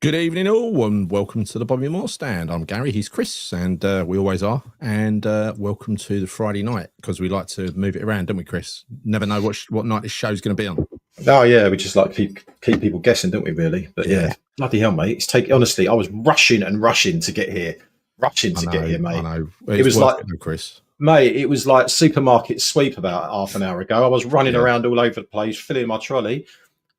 Good evening, all, and welcome to the Bobby Moore Stand. I'm Gary, he's Chris, and we always are. And welcome to the Friday night, because we like to move it around, don't we, Chris? Never know what night this show's going to be on. Oh yeah, we just like keep people guessing, don't we? Really, but yeah, bloody hell, mate! Honestly, I was rushing to get here, mate. I know. It was like, Chris, mate, it was like supermarket sweep about half an hour ago. I was running around all over the place, filling my trolley.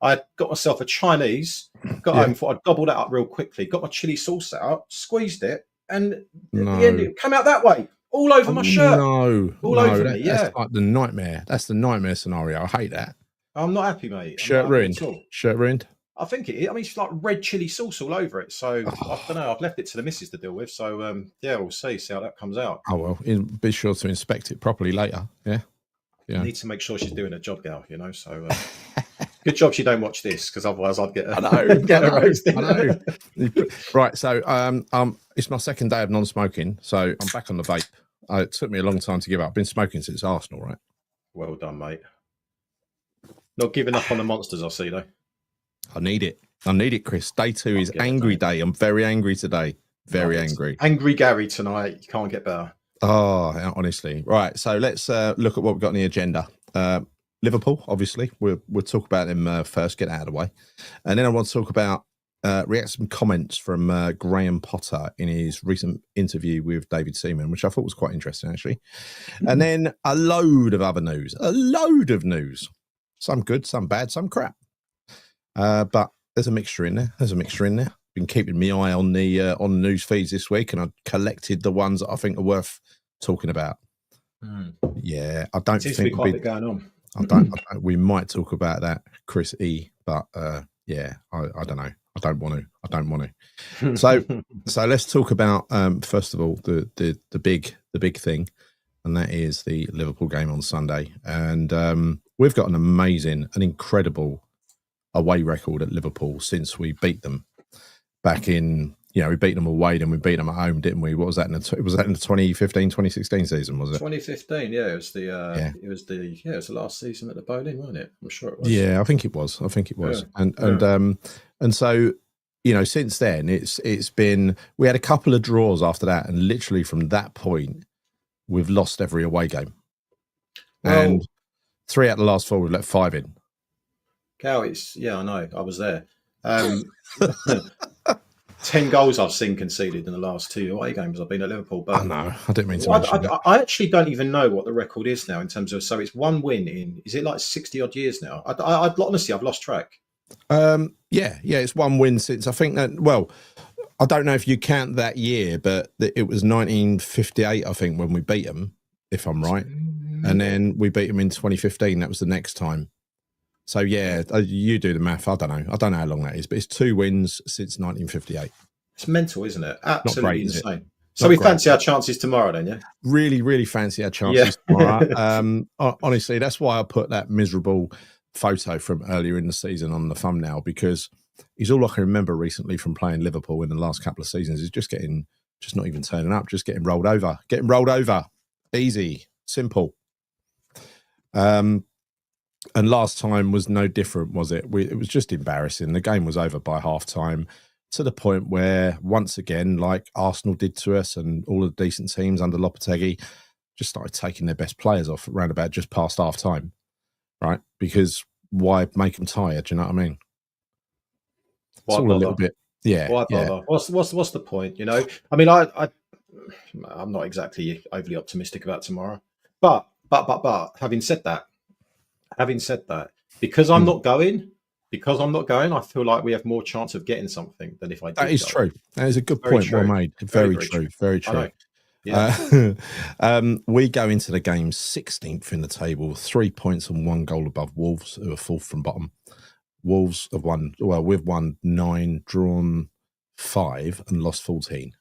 I got myself a Chinese, got home, thought I'd gobble that up real quickly, got my chili sauce out, squeezed it, and at the end it came out that way, all over my shirt. All over me, That's like the nightmare. That's the nightmare scenario. I hate that. I'm not happy, mate. Shirt ruined. Shirt ruined. I think it is. I mean, it's like red chili sauce all over it. So I don't know. I've left it to the missus to deal with. So yeah, we'll see how that comes out. Oh well, be sure to inspect it properly later. Yeah. I need to make sure she's doing her job, gal. You know. So good job she don't watch this, because otherwise I'd get her roasted. I know. Right. So it's my second day of non-smoking. So I'm back on the vape. It took me a long time to give up. I've been smoking since Arsenal, right? Well done, mate. Not giving up on the monsters, I see, though. I need it, Chris. Day 2 is angry day. I'm very angry today. Very angry. Angry Gary tonight. You can't get better. Oh, honestly. Right. So let's look at what we've got on the agenda. Liverpool, obviously. We'll talk about them first, get out of the way. And then I want to talk about, react to some comments from Graham Potter in his recent interview with David Seaman, which I thought was quite interesting, actually. And then a load of other news. Some good, some bad, some crap. But there's a mixture in there. Been keeping my eye on the news feeds this week, and I collected the ones that I think are worth talking about. Yeah, I don't think quite a bit going on. I don't. We might talk about that, Chris E. But yeah, I don't know. I don't want to. So let's talk about first of all the big thing, and that is the Liverpool game on Sunday. And we've got an incredible away record at Liverpool since we beat them back in, we beat them away, then we beat them at home, didn't we? What was that in the 2015, 2016 season, was it? 2015, yeah. It was the last season at the Bowling, wasn't it? I'm sure it was. Yeah, I think it was. Yeah. And so, since then it's been, we had a couple of draws after that, and literally from that point we've lost every away game. And 3 out of the last 4 we've let 5 in. Cal, I know. I was there. 10 goals I've seen conceded in the last 2 away games I've been at Liverpool. But I didn't mean to mention that. I actually don't even know what the record is now in terms of, so it's 1 win in, is it like 60 odd years now? Honestly, I've lost track. Yeah, it's 1 win since, I think that, well, I don't know if you count that year, but it was 1958, I think, when we beat them, if I'm right. And then we beat them in 2015. That was the next time. So yeah, you do the math. I don't know how long that is, but it's 2 wins since 1958. It's mental, isn't it? Absolutely great, insane. So we fancy our chances tomorrow, then, yeah? Really, really fancy our chances tomorrow. Honestly, that's why I put that miserable photo from earlier in the season on the thumbnail, because he's all I can remember recently from playing Liverpool in the last couple of seasons is just not even turning up, just getting rolled over. Easy, simple. And last time was no different, was it? It was just embarrassing. The game was over by half time, to the point where, once again, like Arsenal did to us and all of the decent teams under Lopetegui, just started taking their best players off around about just past half time, right? Because why make them tired? Do you know what I mean? It's all a little bit, yeah. Why bother? What's the point? I mean, I'm not exactly overly optimistic about tomorrow, but having said that, because I'm not going, I feel like we have more chance of getting something than if I did. That is true. That is a good point. Well made. Very true. Very true. Yeah. We go into the game 16th in the table, 3 points and 1 goal above Wolves, who are 4th from bottom. Wolves have won. Well, we've won 9, drawn 5, and lost 14.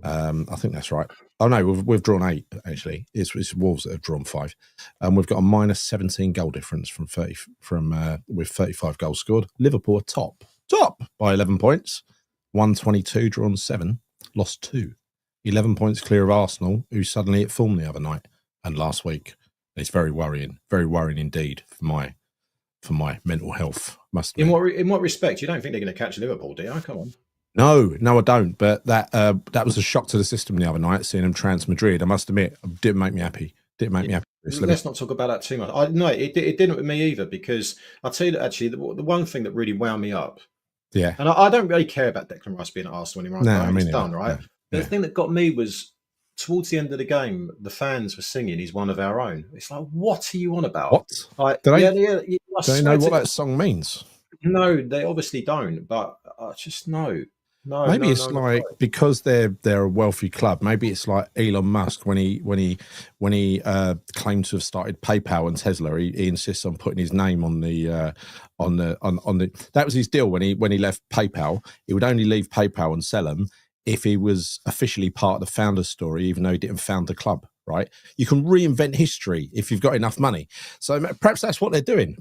I think that's right. Oh no, we've drawn 8 actually. It's Wolves that have drawn 5, and we've got a minus 17 goal difference with 35 goals scored. Liverpool are top by 11 points, 122, drawn 7, lost 2, 11 points clear of Arsenal, who suddenly hit form the other night and last week. It's very worrying indeed for my mental health. Must be. In what respect? You don't think they're going to catch Liverpool, do you? Come on. No, I don't. But that was a shock to the system the other night, seeing him trans Madrid. I must admit, it didn't make me happy. Didn't make me happy. Let's not talk about that too much. No, it didn't with me either, because I'll tell you that actually the one thing that really wound me up, Yeah. and I don't really care about Declan Rice being at Arsenal anymore. No, I mean, it's done, right? No. But the thing that got me was towards the end of the game, the fans were singing "He's one of our own." It's like, what are you on about? What? Like, do they know what to that song means? No, they obviously don't. But I just no. Maybe it's like because they're a wealthy club. Maybe it's like Elon Musk when he claimed to have started PayPal and Tesla. He insists on putting his name on the that was his deal when he left PayPal. He would only leave PayPal and sell them if he was officially part of the founder's story, even though he didn't found the club. Right? You can reinvent history if you've got enough money. So perhaps that's what they're doing.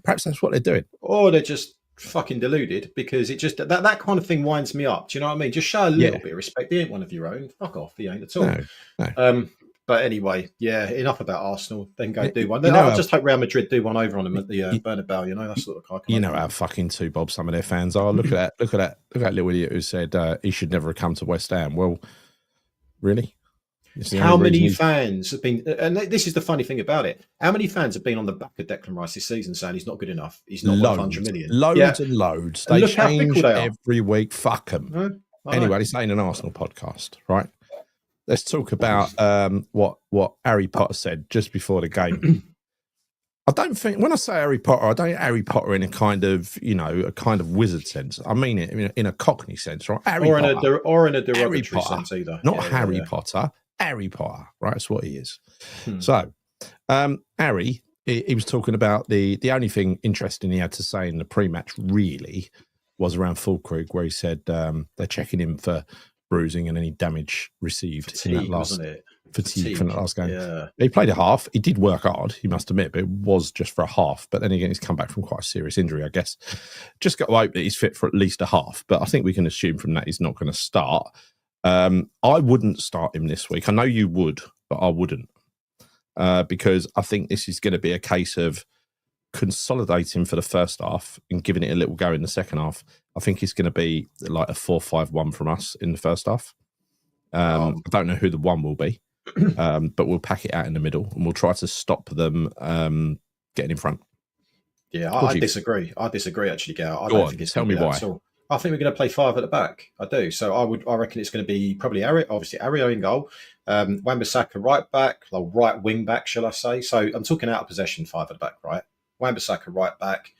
Or they're just fucking deluded, because it just that kind of thing winds me up. Do you know what I mean? Just show a little bit of respect. He ain't one of your own. Fuck off. He ain't at all. No. But anyway, yeah, enough about Arsenal. Then go do one. I just hope Real Madrid do one over on them at the Bernabeu. You know, that's sort of you know how fucking two bob some of their fans are. Look at that little idiot who said he should never have come to West Ham. Well, really? How many fans have been, and this is the funny thing about it, how many fans have been on the back of Declan Rice this season saying he's not good enough? He's not worth 100 million. Loads and loads. They change every week. Fuck them. Anyway, this ain't an Arsenal podcast, right? Let's talk about what Harry Potter said just before the game. I don't think, when I say Harry Potter, I don't mean Harry Potter in a kind of, a kind of wizard sense. I mean it in a Cockney sense, right? Or in a derogatory sense either. Not Harry Potter. Harry Potter, right? That's what he is. So, Harry, he was talking about the only thing interesting he had to say in the pre-match really was around Fulkrug, where he said they're checking him for bruising and any damage received in that last fatigue from that last game. Yeah. He played a half. He did work hard, he must admit, but it was just for a half. But then again, he's come back from quite a serious injury, I guess. Just got to hope that he's fit for at least a half. But I think we can assume from that he's not going to start. I wouldn't start him this week. I know you would, but I wouldn't, because I think this is going to be a case of consolidating for the first half and giving it a little go in the second half. I think it's going to be like a 4-5-1 from us in the first half. I don't know who the one will be, but we'll pack it out in the middle and we'll try to stop them getting in front. Yeah, I disagree. I disagree, actually, Gal. I don't think it's tell me why. I think we're going to play five at the back. I do. So I reckon it's going to be probably Ario in goal, Wan-Bissaka right back, or right wing back, shall I say? So I'm talking out of possession, five at the back, right? Wan-Bissaka right back.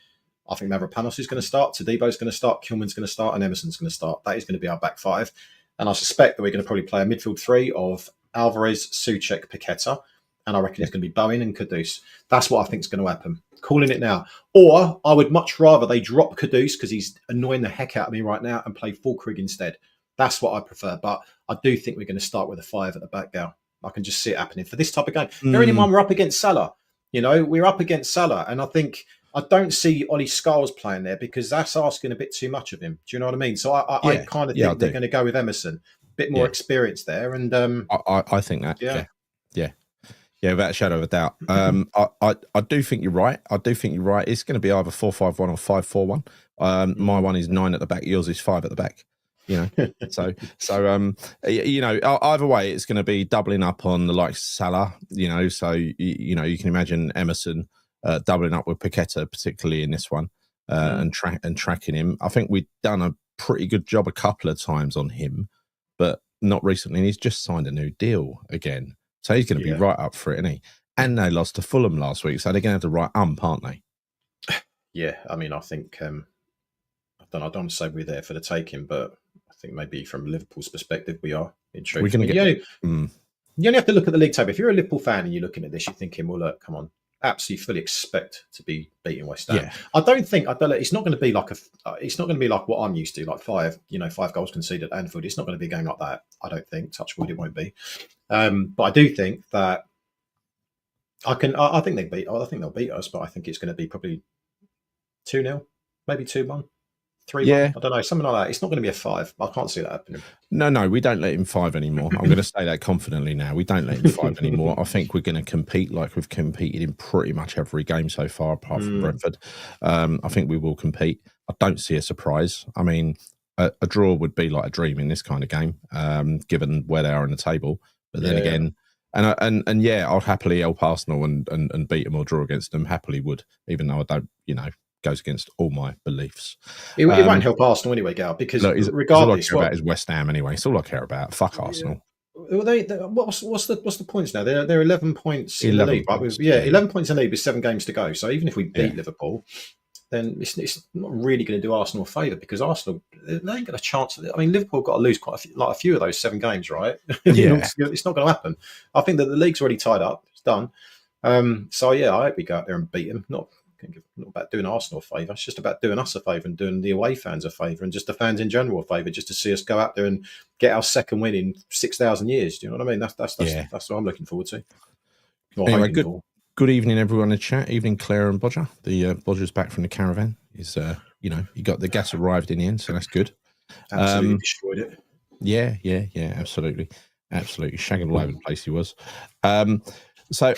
I think Mavropanos is going to start. Tadebo's going to start. Kilman's going to start, and Emerson's going to start. That is going to be our back five. And I suspect that we're going to probably play a midfield three of Alvarez, Souček, Paqueta. And I reckon it's going to be Bowen and Kudus. That's what I think is going to happen. Calling it now. Or I would much rather they drop Kudus because he's annoying the heck out of me right now and play Fulkrug instead. That's what I prefer. But I do think we're going to start with a five at the back now. I can just see it happening for this type of game. Bearing in mind, we're up against Salah. We're up against Salah. And I don't see Ollie Scholes playing there because that's asking a bit too much of him. Do you know what I mean? So I kind of think they're going to go with Emerson. A bit more experience there. And I think that. Yeah, without a shadow of a doubt. I do think you're right. It's going to be either 4-5-1 or 5-4-1. My one is 9 at the back. Yours is 5 at the back. So either way, it's going to be doubling up on the likes of Salah. So you can imagine Emerson doubling up with Paqueta, particularly in this one, and tracking him. I think we've done a pretty good job a couple of times on him, but not recently. And he's just signed a new deal again. So he's going to be right up for it, isn't he? And they lost to Fulham last week, so they're going to have the right aren't they? Yeah, I mean, I think I don't want to say we're there for the taking, but I think maybe from Liverpool's perspective, we are. In truth, we're going to get. You only have to look at the league table. If you're a Liverpool fan and you're looking at this, you're thinking, well, look, come on, absolutely fully expect to be beating West Ham. Yeah. I don't think it's not going to be like it's not going to be like what I'm used to, like 5 goals conceded at Anfield. It's not going to be a game like that. I don't think. Touch wood, it won't be. But I do think that I think they'll beat us, but I think it's going to be probably 2-0, maybe 2-1, 3-1. Yeah. I don't know, something like that. It's not going to be a 5. I can't see that happening. No, we don't let him 5 anymore. I'm going to say that confidently now. We don't let him 5 anymore. I think we're going to compete like we've competed in pretty much every game so far, apart from Brentford. I think we will compete. I don't see a surprise. I mean, a draw would be like a dream in this kind of game, given where they are in the table. But then again, and yeah, I'll happily help Arsenal and beat them or draw against them. Happily would, even though I don't, goes against all my beliefs. It won't help Arsenal anyway, Gal, because look, regardless, all I care about is West Ham anyway. It's all I care about. Fuck Arsenal. Well, what's the points now? They're 11 points in the league, points, right? 11 points in the league with 7 games to go. So even if we beat Liverpool, then it's not really going to do Arsenal a favour, because Arsenal, they ain't got a chance. I mean, Liverpool got to lose quite a few of those 7 games, right? It's not going to happen. I think that the league's already tied up. It's done. So yeah, I hope we go out there and beat them. Not about doing Arsenal a favour. It's just about doing us a favour and doing the away fans a favour and just the fans in general a favour, just to see us go out there and get our second win in 6,000 years. Do you know what I mean? That's what I'm looking forward to. Anyway, good evening, everyone in the chat. Evening, Claire and Bodger. The Bodger's back from the caravan. Is you got the gas arrived in the end, so that's good. Absolutely destroyed it. Yeah, absolutely, shagging all over the place he was. So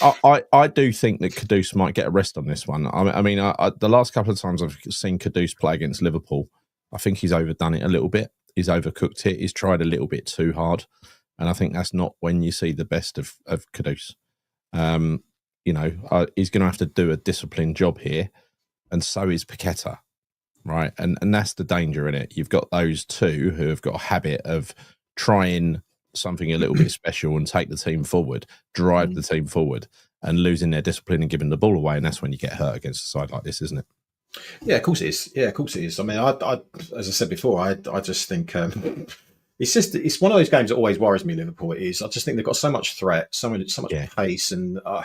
I do think that Kudus might get a rest on this one. I mean, the last couple of times I've seen Kudus play against Liverpool, I think he's overdone it a little bit. He's overcooked it. He's tried a little bit too hard, and I think that's not when you see the best of Kudus. He's going to have to do a disciplined job here, and so is Paqueta, right? And that's the danger in it. You've got those two who have got a habit of trying something a little bit special and take the team forward, drive the team forward, and losing their discipline and giving the ball away. And that's when you get hurt against a side like this, isn't it? Yeah, of course it is. I mean, I as I said before, I just think it's one of those games that always worries me. Liverpool is. I just think they've got so much threat, so much pace, and I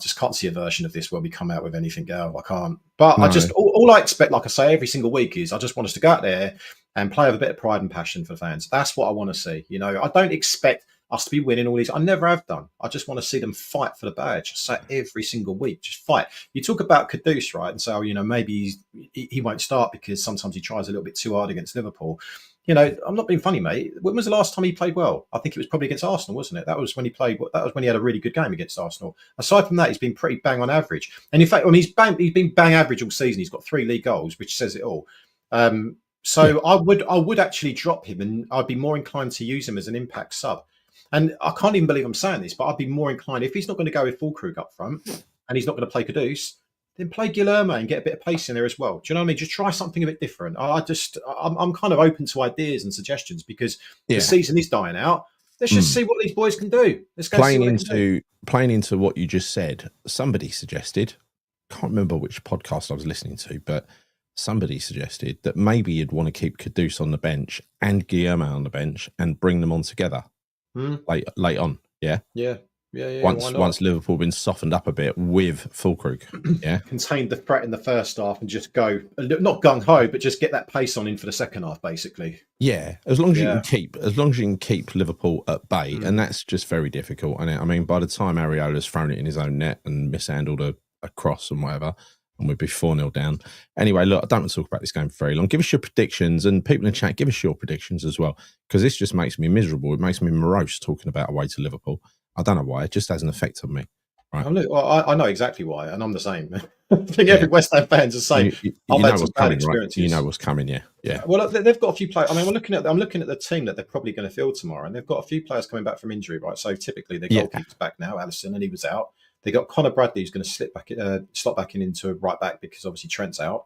just can't see a version of this where we come out with anything else. I can't. But no. I just all I expect, like I say, every single week is I just want us to go out there and play with a bit of pride and passion for fans. That's what I want to see. I don't expect us to be winning all these. I never have done. I just want to see them fight for the badge. So every single week, just fight. You talk about Kudus, right? And so, maybe he won't start because sometimes he tries a little bit too hard against Liverpool. I'm not being funny, mate. When was the last time he played well? I think it was probably against Arsenal, wasn't it? That was when he played. That was when he had a really good game against Arsenal. Aside from that, he's been pretty bang on average. And in fact, he's been bang average all season. He's got 3 league goals, which says it all. So I would actually drop him, and I'd be more inclined to use him as an impact sub. And I can't even believe I'm saying this, but I'd be more inclined, if he's not going to go with Füllkrug up front and he's not going to play Kudus, then play Guilherme and get a bit of pace in there as well. Do you know what I mean? Just try something a bit different. I'm kind of open to ideas and suggestions, because the season is dying out. Let's just see what these boys can do. Let's go playing into what you just said. Somebody suggested, can't remember which podcast I was listening to, but somebody suggested that maybe you'd want to keep Kudus on the bench and Guilherme on the bench and bring them on together late on. Yeah. Once Liverpool been softened up a bit with Füllkrug, contain the threat in the first half and just go not gung ho, but just get that pace on in for the second half, basically. Yeah, as long as you can keep Liverpool at bay, and that's just very difficult. And I mean, by the time Areola's thrown it in his own net and mishandled a cross and whatever, and we'd be 4-0 down. Anyway, look, I don't want to talk about this game for very long. Give us your predictions, and people in the chat, give us your predictions as well, because this just makes me miserable. It makes me morose talking about away to Liverpool. I don't know why. It just has an effect on me. Right? I know exactly why, and I'm the same. I think every West Ham fan's the same. I've had some bad experiences. Right? You know what's coming, yeah. Well, they've got a few players. I mean, I'm looking at the team that they're probably going to field tomorrow, and they've got a few players coming back from injury, right? So typically their goalkeeper's back now, Alisson, and he was out. They got Connor Bradley, who's going to slot back in into right back, because obviously Trent's out.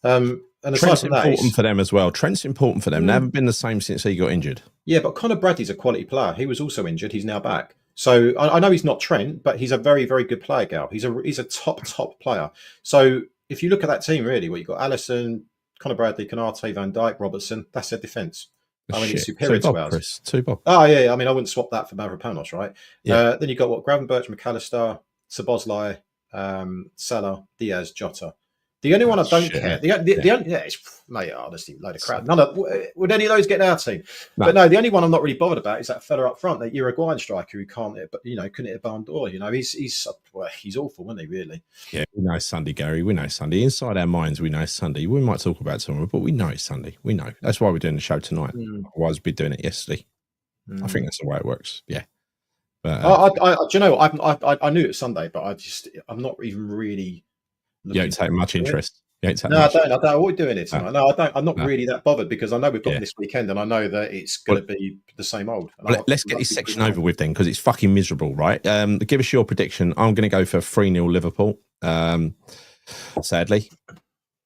And Trent's important for them as well. Trent's important for them. They haven't been the same since he got injured. Yeah, but Connor Bradley's a quality player. He was also injured. He's now back. So I know he's not Trent, but he's a very, very good player, Gal. He's a top player. So if you look at that team, really, you've got Alisson, Connor Bradley, Canate, Van Dijk, Robertson. That's their defence. I mean, it's superior to ours. Chris. 2 bob. Oh, yeah. I mean, I wouldn't swap that for Mavropanos, right? Yeah. Then you've got Gravenberch, McAllister, Szoboszlai, Salah, Diaz, Jota. The only one I don't care, mate, honestly, load of crap. Would any of those get in our team? No. But no, the only one I'm not really bothered about is that fella up front, that Uruguayan striker who can't hit, but couldn't hit a barn door. He's awful, wasn't he? Really? Yeah, we know Sunday, Gary. We know Sunday. Inside our minds, we know Sunday. We might talk about it tomorrow, but we know it's Sunday. We know. That's why we're doing the show tonight. Otherwise, we'd be doing it yesterday. I think that's the way it works. Yeah. But do you know? I knew it was Sunday, but I'm not even really. You don't take much interest. You ain't sat No, I much. don't. What are we doing it No, tonight? No, I don't. I'm not no. really that bothered because I know we've got Yeah. this weekend, and I know that it's Well, going to be the same old. And let's get this section over with then, because it's fucking miserable, right? Give us your prediction. I'm going to go for 3-0 Liverpool. Sadly,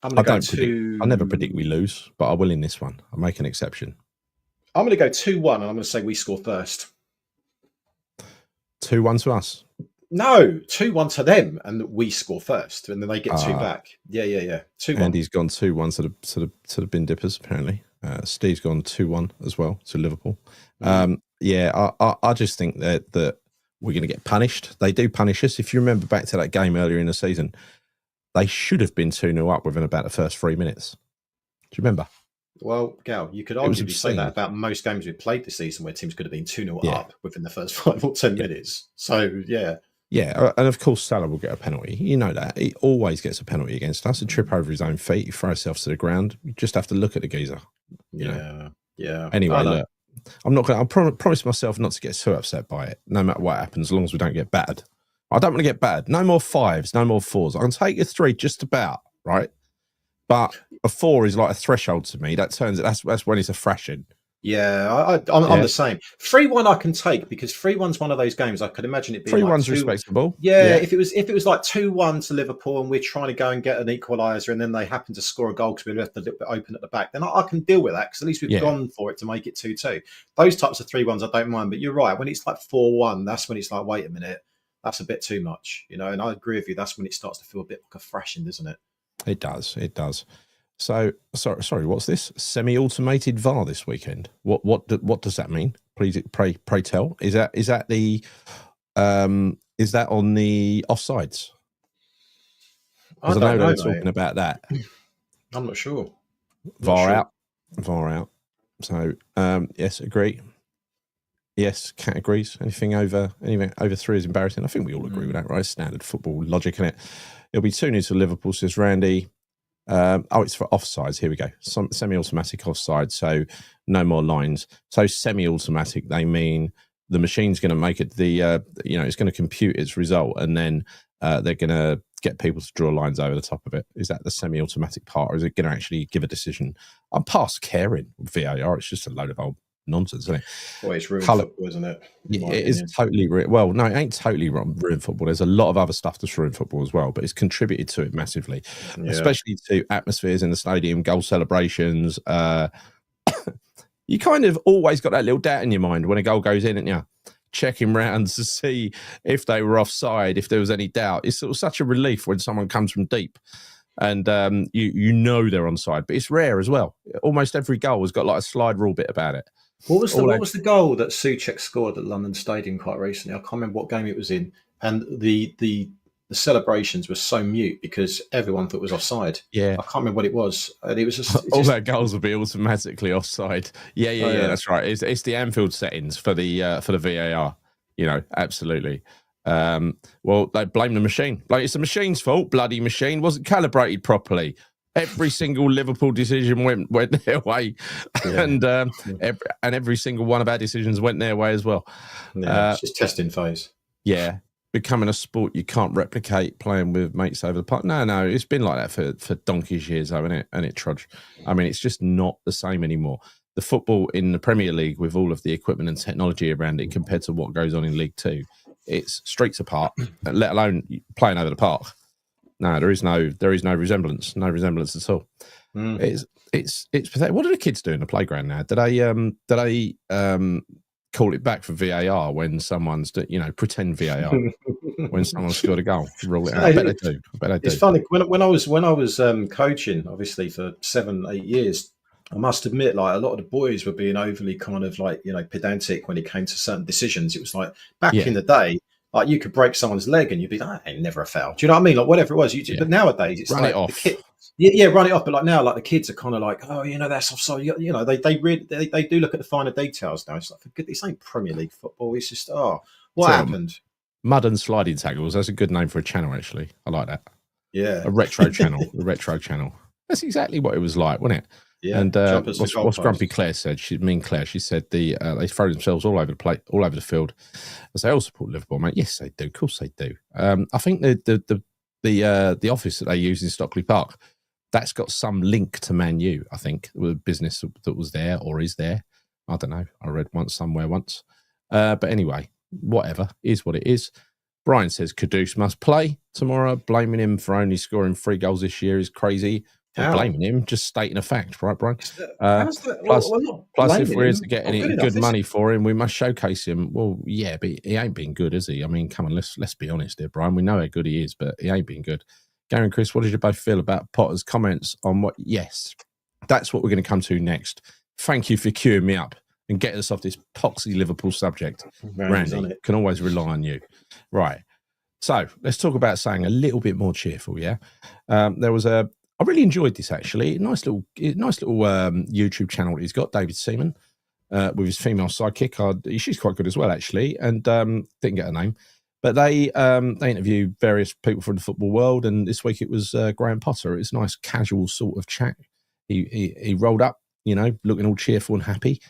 I'm I going to go don't predict. I never predict we lose, but I will in this one. I'll make an exception. I'm going to go 2-1, and I'm going to say we score first. 2-1 to us. No, 2-1 to them, and we score first, and then they get two back. Yeah. 2-1. Andy's gone 2-1 to the bin dippers. Apparently, Steve's gone 2-1 as well to Liverpool. Yeah, I just think that we're going to get punished. They do punish us. If you remember back to that game earlier in the season, they should have been 2-0 up within about the first 3 minutes. Do you remember? Well, Gal, you could arguably say that about most games we've played this season where teams could have been 2-0 up within the first 5 or 10 minutes. So, yeah. Yeah, and of course Salah will get a penalty. You know that. He always gets a penalty against us. A trip over his own feet. He throws himself to the ground. You just have to look at the geezer. Yeah. Anyway, look, I'm not going to... I promise myself not to get so upset by it, no matter what happens, as long as we don't get battered. I don't want to get battered. No more 5s, no more 4s. I can take a 3 just about, right? But a 4 is like a threshold to me. That's when it's a thrashing. Yeah, I'm the same. 3-1 I can take because 3-1's one of those games I could imagine it being 3-1's like respectable. Yeah, if it was like 2-1 to Liverpool and we're trying to go and get an equaliser and then they happen to score a goal because we left a little bit open at the back, then I can deal with that because at least we've gone for it to make it 2-2. Those types of 3-1s I don't mind, but you're right. When it's like 4-1, that's when it's like, wait a minute, that's a bit too much, you know. And I agree with you. That's when it starts to feel a bit like a thrashing, doesn't it? It does. So, sorry, what's this? Semi-automated VAR this weekend. What does that mean? Please, pray tell. Is that the is that on the offsides? I don't know. They were talking about that. I'm not sure. VAR out. So, yes, agree. Yes, categories. Anything over 3 is embarrassing. I think we all agree with that, right? Standard football logic, innit? It'll be 2-0 to Liverpool, says Randy. It's for offsides. Here we go. Semi-automatic offside. So no more lines. So semi-automatic, they mean the machine's going to make it it's going to compute its result, and then they're going to get people to draw lines over the top of it. Is that the semi-automatic part, or is it going to actually give a decision? I'm past caring with VAR. It's just a load of old nonsense, isn't it? Well, it's ruined football, isn't it? It is totally well. No, it ain't totally ruined football. There's a lot of other stuff that's ruined football as well, but it's contributed to it massively, especially to atmospheres in the stadium, goal celebrations. You kind of always got that little doubt in your mind when a goal goes in, and you checking rounds to see if they were offside, if there was any doubt. It's sort of such a relief when someone comes from deep and you know they're onside, but it's rare as well. Almost every goal has got like a slide rule bit about it. What was the goal that Souček scored at London Stadium quite recently? I can't remember what game it was in, and the celebrations were so mute because everyone thought it was offside. Yeah, I can't remember what it was, and it was just all their goals will be automatically offside. Yeah, that's right. It's the Anfield settings for the VAR. You know, absolutely. Well, they blame the machine. Like, it's the machine's fault. Bloody machine wasn't calibrated properly. Every single Liverpool decision went their way, and every single one of our decisions went their way as well. Yeah, it's just testing phase. Yeah, becoming a sport you can't replicate, playing with mates over the park. No, it's been like that for donkey's years, though, isn't it? And it trudge. I mean, it's just not the same anymore. The football in the Premier League, with all of the equipment and technology around it, compared to what goes on in League Two, it's streets apart. Let alone playing over the park. No, there is no resemblance. No resemblance at all. It's pathetic. What do the kids do in the playground now? Do they call it back for VAR when someone's pretend VAR when someone scored a goal? Rule it out. I bet they do. It's funny when I was coaching, obviously for 7-8 years. I must admit, like, a lot of the boys were being overly kind of like, pedantic when it came to certain decisions. It was like back in the day, like, you could break someone's leg and you'd be like, ain't never a foul. Do you know what I mean? Like, whatever it was. But nowadays, it's run like it off. Run it off. But like now, like, the kids are kind of like, oh, that's offside. They do look at the finer details now. It's like, for goodness, this ain't Premier League football. It's just, what happened? Mud and sliding tackles. That's a good name for a channel, actually. I like that. Yeah. A retro channel. A retro channel. That's exactly what it was like, wasn't it? Yeah, and what's Grumpy Claire said? Claire. She said they throw themselves all over the plate, all over the field. As they all support Liverpool, mate. Yes, they do. Of course, they do. I think the office that they use in Stockley Park, that's got some link to Man U, I think, with business that was there or is there. I don't know. I read somewhere once. But anyway, whatever, is what it is. Brian says Kudus must play tomorrow. Blaming him for only scoring 3 goals this year is crazy. Not blaming him, just stating a fact, right, Brian? How's that? Plus, if we're to get any good enough, money for him, we must showcase him. Well, yeah, but he ain't been good, has he? I mean, come on, let's be honest here, Brian. We know how good he is, but he ain't been good. Gary and Chris, what did you both feel about Potter's comments on what? Yes, that's what we're going to come to next. Thank you for queuing me up and getting us off this poxy Liverpool subject. Randy, can always rely on you. Right. So let's talk about something a little bit more cheerful, yeah? There was I really enjoyed this, actually. Nice little YouTube channel that he's got, David Seaman, with his female sidekick. She's quite good as well, actually, and didn't get her name. But they interview various people from the football world, and this week it was Graham Potter. It's a nice casual sort of chat. He rolled up, looking all cheerful and happy.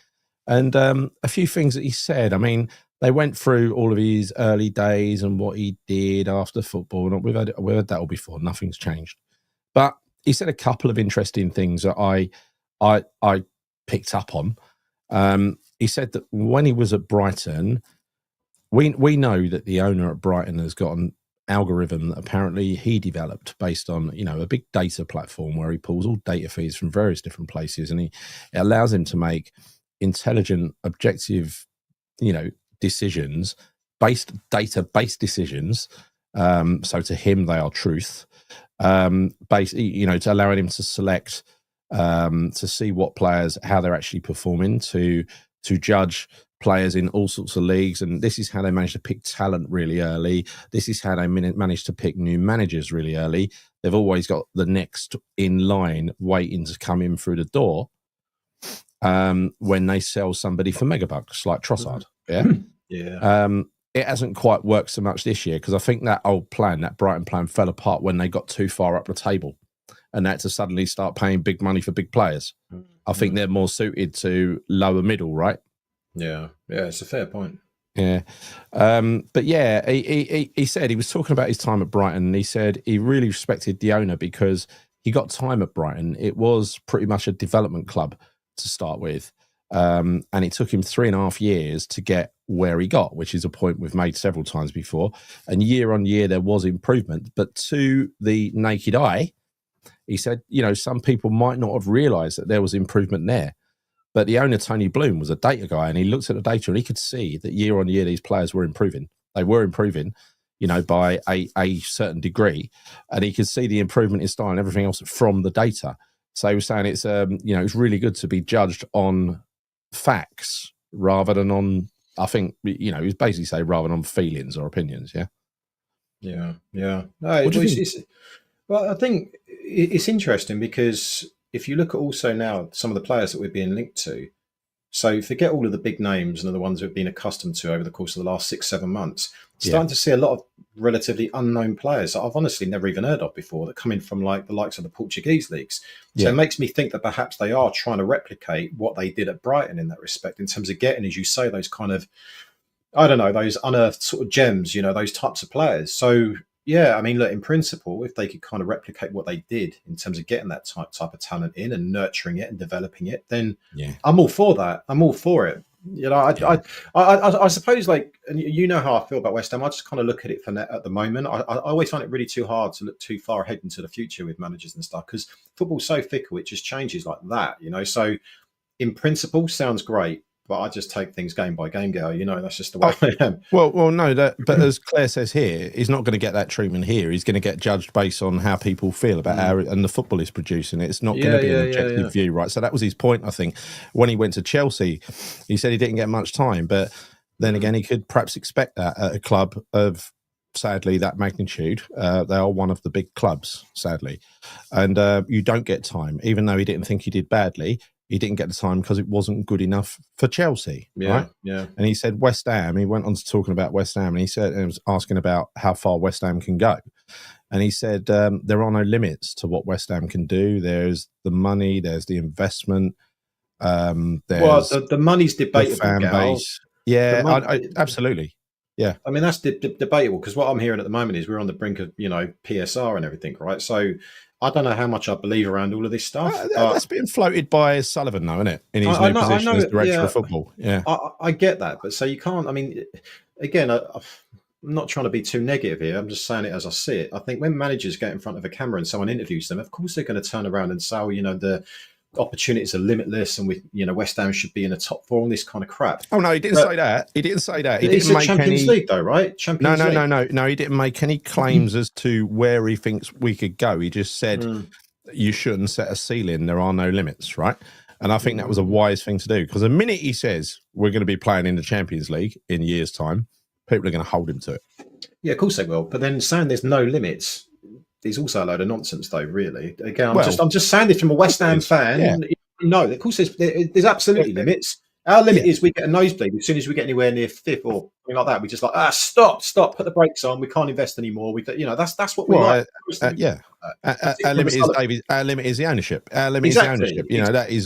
And a few things that he said. I mean, they went through all of his early days and what he did after football. And we've heard that all before. Nothing's changed. But he said a couple of interesting things that I picked up on. He said that when he was at Brighton, we know that the owner at Brighton has got an algorithm that apparently he developed based on, a big data platform where he pulls all data feeds from various different places, and it allows him to make intelligent, objective, decisions, data-based decisions. So to him, they are truth. To allowing him to select, to see what players, how they're actually performing, to judge players in all sorts of leagues. And this is how they managed to pick talent really early. This is how they managed to pick new managers really early. They've always got the next in line waiting to come in through the door when they sell somebody for megabucks like Trossard. Yeah. Yeah. It hasn't quite worked so much this year because I think that old plan, that Brighton plan, fell apart when they got too far up the table and had to suddenly start paying big money for big players. I think they're more suited to lower middle, right? Yeah, it's a fair point. Yeah. But yeah, he said he was talking about his time at Brighton, and he said he really respected the owner because he got time at Brighton. It was pretty much a development club to start with. And it took him 3.5 years to get where he got, which is a point we've made several times before. And year on year, there was improvement. But to the naked eye, he said, some people might not have realised that there was improvement there. But the owner, Tony Bloom, was a data guy, and he looked at the data and he could see that year on year, these players were improving. They were improving, by a certain degree. And he could see the improvement in style and everything else from the data. So he was saying it's, it's really good to be judged on facts rather than on, I think, he was basically saying rather than on feelings or opinions. Yeah. Yeah. No, I think it's interesting because if you look at also now some of the players that we're being linked to, so forget all of the big names and the ones we've been accustomed to over the course of the last 6-7 months, starting to see a lot of relatively unknown players that I've honestly never even heard of before that come in from like the likes of the Portuguese leagues. So it makes me think that perhaps they are trying to replicate what they did at Brighton in that respect, in terms of getting, as you say, those kind of, I don't know, those unearthed sort of gems, those types of players. So yeah, I mean, look, in principle, if they could kind of replicate what they did in terms of getting that type of talent in and nurturing it and developing it, then I'm all for that. I'm all for it. I suppose, like, and how I feel about West Ham. I just kind of look at it at the moment. I always find it really too hard to look too far ahead into the future with managers and stuff because football's so fickle; it just changes like that. So, in principle, sounds great. But I just take things game by game, girl. That's just the way I am. Well, no. But as Claire says here, he's not going to get that treatment here. He's going to get judged based on how people feel about and the football is producing it. It's not going to be an objective view, right? So that was his point, I think. When he went to Chelsea, he said he didn't get much time, but then again, he could perhaps expect that at a club of, sadly, that magnitude. They are one of the big clubs, sadly, and you don't get time, even though he didn't think he did badly. He didn't get the time because it wasn't good enough for Chelsea, right? Yeah. And he said West Ham, he went on to talking about West Ham, and he said, and was asking about how far West Ham can go. And he said, there are no limits to what West Ham can do. There's the money, there's the investment. The money's debatable, fan base. Yeah, absolutely. Yeah. I mean, that's debatable, because what I'm hearing at the moment is we're on the brink of, PSR and everything, right? So I don't know how much I believe around all of this stuff. That's being floated by Sullivan, though, isn't it? In his I new know, position as director yeah, of football. Yeah. I get that, but so you can't. I mean, again, I'm not trying to be too negative here. I'm just saying it as I see it. I think when managers get in front of a camera and someone interviews them, of course they're going to turn around and say, the opportunities are limitless, and West Ham should be in the top four, and this kind of crap. Oh no, he didn't say that. He didn't say that. He It's didn't a make Champions any. League, though, right? Champions League. No. He didn't make any claims as to where he thinks we could go. He just said you shouldn't set a ceiling. There are no limits, right? And I think that was a wise thing to do, because the minute he says we're going to be playing in the Champions League in years' time, people are going to hold him to it. Yeah, of course they will. But then saying there's no limits is also a load of nonsense, though. Really, again, I'm just saying this from a West Ham fan. Yeah. No, of course there's absolutely limits. Our limit is we get a nosebleed as soon as we get anywhere near fifth or something like that. We just like stop, put the brakes on. We can't invest anymore. That's what we like. Our limit is David. Our limit is the ownership. Our limit is the ownership.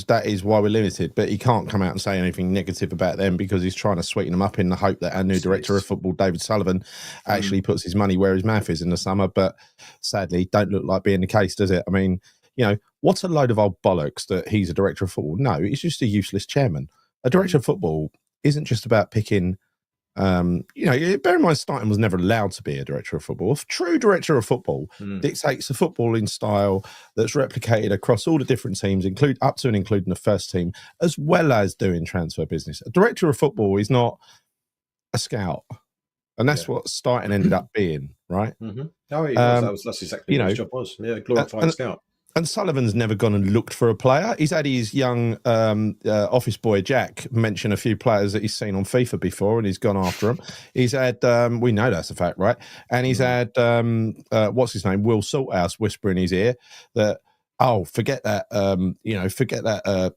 That is why we're limited. But he can't come out and say anything negative about them, because he's trying to sweeten them up in the hope that our new director of football, David Sullivan, actually puts his money where his mouth is in the summer. But sadly, don't look like being the case, does it? I mean, what's a load of old bollocks that he's a director of football? No, he's just a useless chairman. A director of football isn't just about picking. Bear in mind, Stein was never allowed to be a director of football. A true director of football dictates a footballing style that's replicated across all the different teams, up to and including the first team, as well as doing transfer business. A director of football is not a scout, and that's what Stein ended up being, right? Oh, that's exactly what his job was. Yeah, glorified scout. And Sullivan's never gone and looked for a player. He's had his young office boy, Jack, mention a few players that he's seen on FIFA before, and he's gone after them. He's had, we know that's a fact, right? And he's had, what's his name? Will Salthouse whisper in his ear that, forget that, forget that,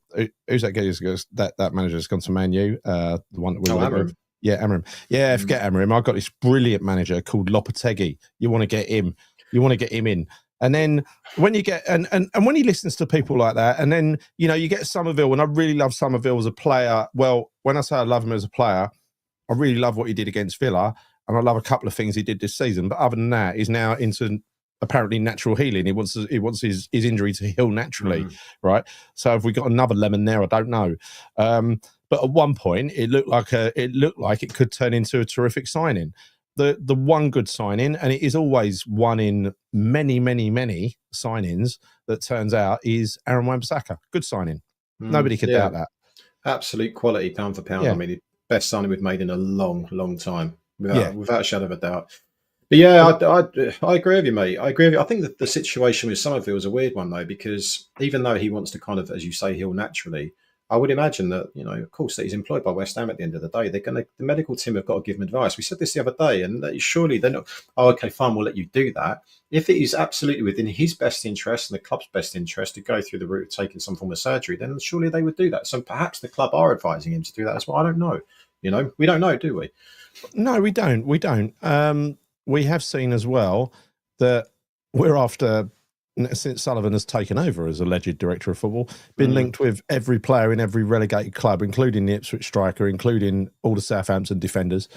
who's that guy? That manager's gone to Man U, the one that we Amorim. Yeah, Amorim. Yeah, forget Amorim. I've got this brilliant manager called Lopetegui. You want to get him. You want to get him in. And then when you get and when he listens to people like that, and then you get Somerville, and I really love Somerville as a player. Well, when I say I love him as a player, I really love what he did against Villa, and I love a couple of things he did this season. But other than that, he's now into apparently natural healing. He wants his injury to heal naturally, right? So have we got another lemon there? I don't know. But at one point, it looked like it could turn into a terrific signing. The one good signing, and it is always one in many, many, many signings that turns out, is Aaron Wan-Bissaka. Good signing. Nobody could doubt that. Absolute quality, pound for pound. Yeah. I mean, the best signing we've made in a long, long time, without a shadow of a doubt. But I agree with you, mate. I agree with you. I think that the situation with Somerville is a weird one, though, because even though he wants to kind of, as you say, heal naturally, I would imagine that, of course, that he's employed by West Ham at the end of the day. The medical team have got to give him advice. We said this the other day, and surely they're not, okay, fine, we'll let you do that. If it is absolutely within his best interest and the club's best interest to go through the route of taking some form of surgery, then surely they would do that. So perhaps the club are advising him to do that as well. I don't know. We don't know, do we? No, we don't. We don't. We have seen as well that we're after, since Sullivan has taken over as alleged director of football, been linked with every player in every relegated club, including the Ipswich striker, including all the Southampton defenders,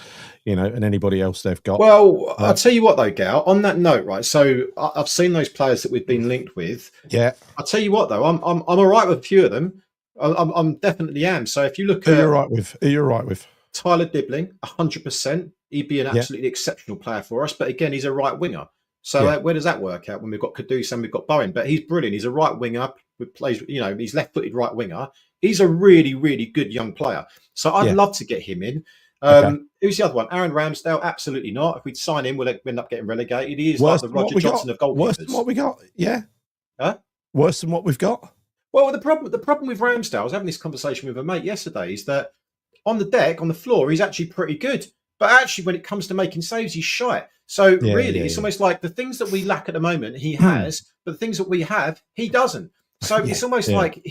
and anybody else they've got. Well, I'll tell you what, though, Gal, on that note, right, so I've seen those players that we've been linked with. Yeah. I'll tell you what, though, I'm all right with a few of them. I'm definitely am. So if you look at... Who you're right with? Tyler Dibbling, 100%. He'd be an absolutely exceptional player for us. But again, he's a right winger. So where does that work out when we've got Kudus and we've got Bowen? But he's brilliant. He's a right winger. Plays, he's left-footed right winger. He's a really, really good young player. So I'd love to get him in. Who's the other one? Aaron Ramsdale? Absolutely not. If we'd sign him, we'll end up getting relegated. He is like the Roger Johnson of goalkeepers. Worse than what we got? Yeah. Huh? Worse than what we've got? Well, the problem with Ramsdale, I was having this conversation with a mate yesterday, is that on the deck, on the floor, he's actually pretty good. But actually, when it comes to making saves, he's shite. So it's almost like the things that we lack at the moment, he has, but the things that we have, he doesn't. So it's almost like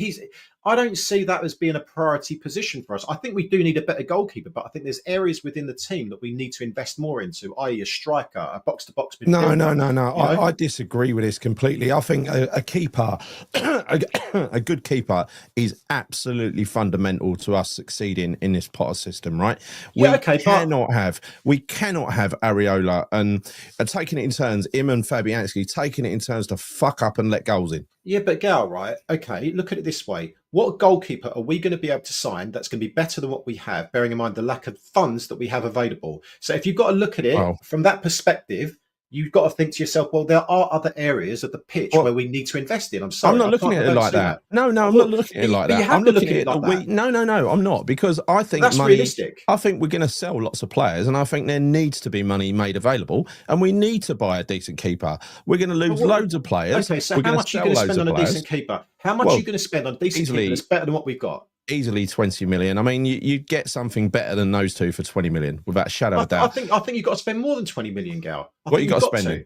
I don't see that as being a priority position for us. I think we do need a better goalkeeper, but I think there's areas within the team that we need to invest more into, i.e., a striker, a box-to-box No, midfielder. no. You know, I disagree with this completely. I think a keeper, a good keeper, is absolutely fundamental to us succeeding in this Potter system. Right? yeah, okay, but We cannot have Areola and taking it in turns. Him and Fabianski taking it in turns to fuck up and let goals in. yeah, but Gal, right? Okay, look at it this way: what goalkeeper are we going to be able to sign that's going to be better than what we have? Bearing in mind the lack of funds that we have available. So if you've got to look at it Well, from that perspective, you've got to think to yourself, well, there are other areas of the pitch where we need to invest in. I'm sorry, I'm not looking at it like that. No, I'm not looking at it like that. You have to look at it like that. No, I'm not, because I think That's realistic. I think we're going to sell lots of players, and I think there needs to be money made available, and we need to buy a decent keeper. We're going to lose loads of players. Okay, so how much are you going to spend on a decent keeper? How much are you going to spend on a decent keeper that's better than what we've got? Easily 20 million. I mean, you get something better than those two for 20 million, without a shadow of a doubt. I think you've got to spend more than 20 million, Gal. What you got to spend?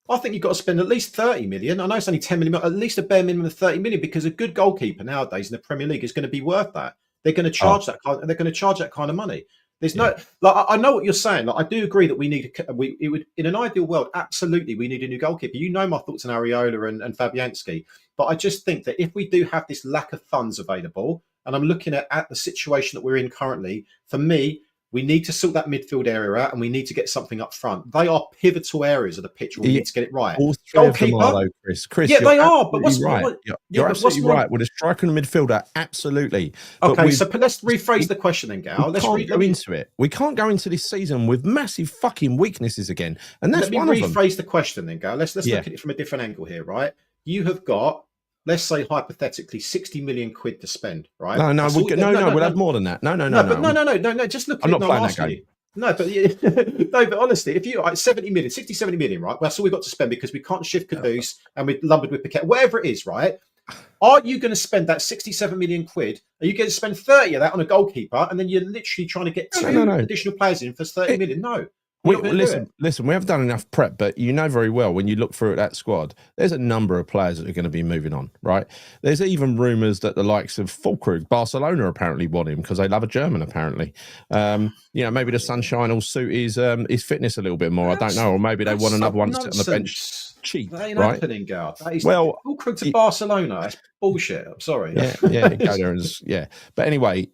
I think you've got to spend at least 30 million. I know it's only 10 million, but at least a bare minimum of 30 million, because a good goalkeeper nowadays in the Premier League is going to be worth that. They're going to charge that kind. They're going to charge that kind of money. There's no, like, I know what you're saying. Like, I do agree that we need. It would, in an ideal world, absolutely, we need a new goalkeeper. You know my thoughts on Areola and Fabianski, but I just think that if we do have this lack of funds available, and I'm looking at the situation that we're in currently, for me, we need to sort that midfield area out, and we need to get something up front. They are pivotal areas of the pitch where we need to get it right. All three of them are, though, Chris. Yeah, they are. But what's right? You're absolutely right. With a striker and a midfielder, absolutely. Okay, so let's rephrase the question then, Gal. Let's go into it. We can't go into this season with massive fucking weaknesses again, and that's one of them. Let me rephrase the question then, Gal. Let's look at it from a different angle here, right? You have got, let's say hypothetically, 60 million quid to spend, right? No, we'll have more than that. No. Just look. I'm not playing that game. No, but no, but honestly, if you 70 million, right? That's all we've got to spend because we can't shift Caduce and we're lumbered with Piquet, whatever it is, right? Are you going to spend that 67 million quid? Are you going to spend 30 of that on a goalkeeper, and then you're literally trying to get two additional players in for 30 million? No. Listen, we haven't done enough prep, but you know very well when you look through that squad, there's a number of players that are going to be moving on, right? There's even rumours that the likes of Fulkrug, Barcelona apparently want him because they love a German, apparently. Maybe the sunshine will suit his fitness a little bit more. I don't know, or maybe they want another one to sit on the bench cheap. That ain't right? happening, Gal. Fulkrug to Barcelona. That's bullshit. I'm sorry. Yeah, go there and But anyway,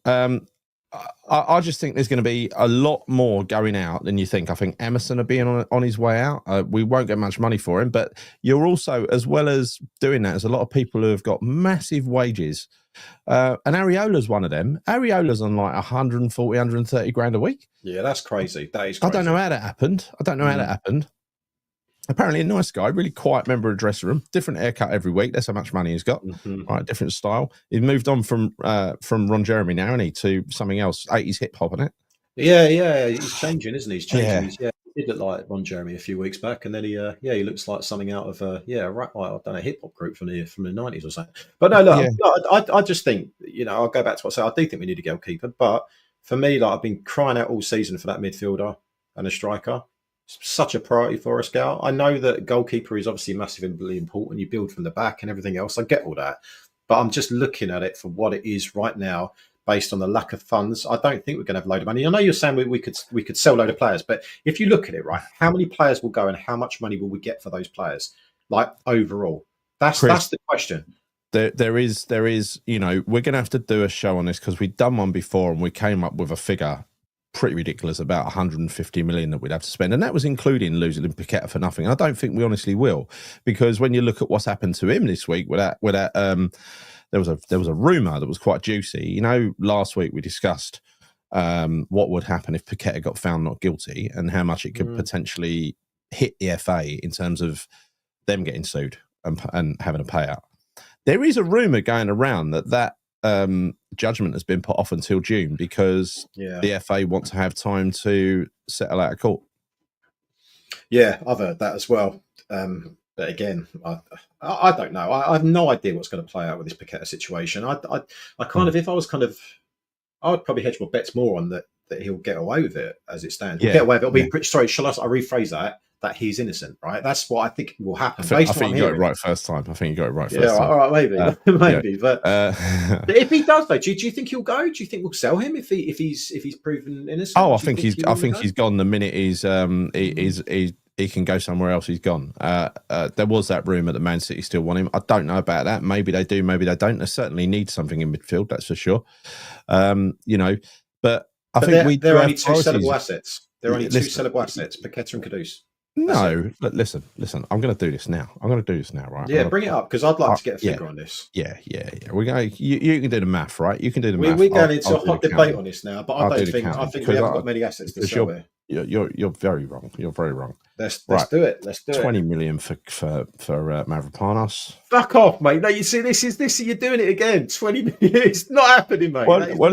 I just think there's going to be a lot more going out than you think. I think Emerson will be on his way out. We won't get much money for him, but you're also, as well as doing that, there's a lot of people who have got massive wages. And Areola's one of them. Areola's on like 140, 130 grand a week. Yeah, that's crazy. That is crazy. I don't know how that happened. Apparently a nice guy, really quiet member of the dressing room, different haircut every week. That's how much money he's got. Right, different style. He's moved on from Ron Jeremy now, isn't he, to something else, 80s hip hop, isn't it? Yeah. He's changing, isn't he? He's changing. Yeah. He did look like Ron Jeremy a few weeks back, and then he looks like something out of a rap, I don't know, hip hop group from the 90s or something. But no, look, I just think, I'll go back to what I said. I do think we need a goalkeeper, but for me, like, I've been crying out all season for that midfielder and a striker. Such a priority for us, Gal. I know that goalkeeper is obviously massively important. You build from the back and everything else. I get all that, but I'm just looking at it for what it is right now, based on the lack of funds. I don't think we're going to have a load of money. I know you're saying we could sell a load of players, but if you look at it, right, how many players will go and how much money will we get for those players? Like, overall, that's the question. There is, we're going to have to do a show on this because we've done one before and we came up with a figure pretty ridiculous, about 150 million that we'd have to spend, and that was including losing Piquet for nothing. I don't think we honestly will, because when you look at what's happened to him this week, there was a rumor that was quite juicy. Last week we discussed what would happen if Piquet got found not guilty and how much it could potentially hit the FA in terms of them getting sued and having a payout. There is a rumor going around that judgment has been put off until June because the FA want to have time to settle out of court. Yeah, I've heard that as well. But again, I don't know. I have no idea what's going to play out with this Piquet situation. I would probably hedge my bets more on that he'll get away with it as it stands. Yeah, get away with it. I rephrase that. that he's innocent, right? That's what I think will happen. I think you got it right first time. I think you got it right first time. All right, maybe, maybe. Yeah. But if he does, though, do you think he'll go? Do you think we'll sell him if he's proven innocent? Oh, I think he's gone the minute he can go somewhere else. He's gone. There was that rumor that Man City still want him. I don't know about that. Maybe they do. Maybe they don't. They certainly need something in midfield. That's for sure. But I think there are only two sellable assets. There are only two sellable assets: Paqueta and Kudus. No, listen. I'm going to do this now. Right? Yeah, bring it up because I'd like to get a figure on this. Yeah. We're going. You can do the math, right? You can do the math. We're going into a hot debate on this now, but I think we haven't got many assets to sell there. You're very wrong. You're very wrong. Let's do it. Let's do 20 million for Mavropanos. Fuck off, mate. No, you see, this is you're doing it again. 20 million. It's not happening, mate. Well,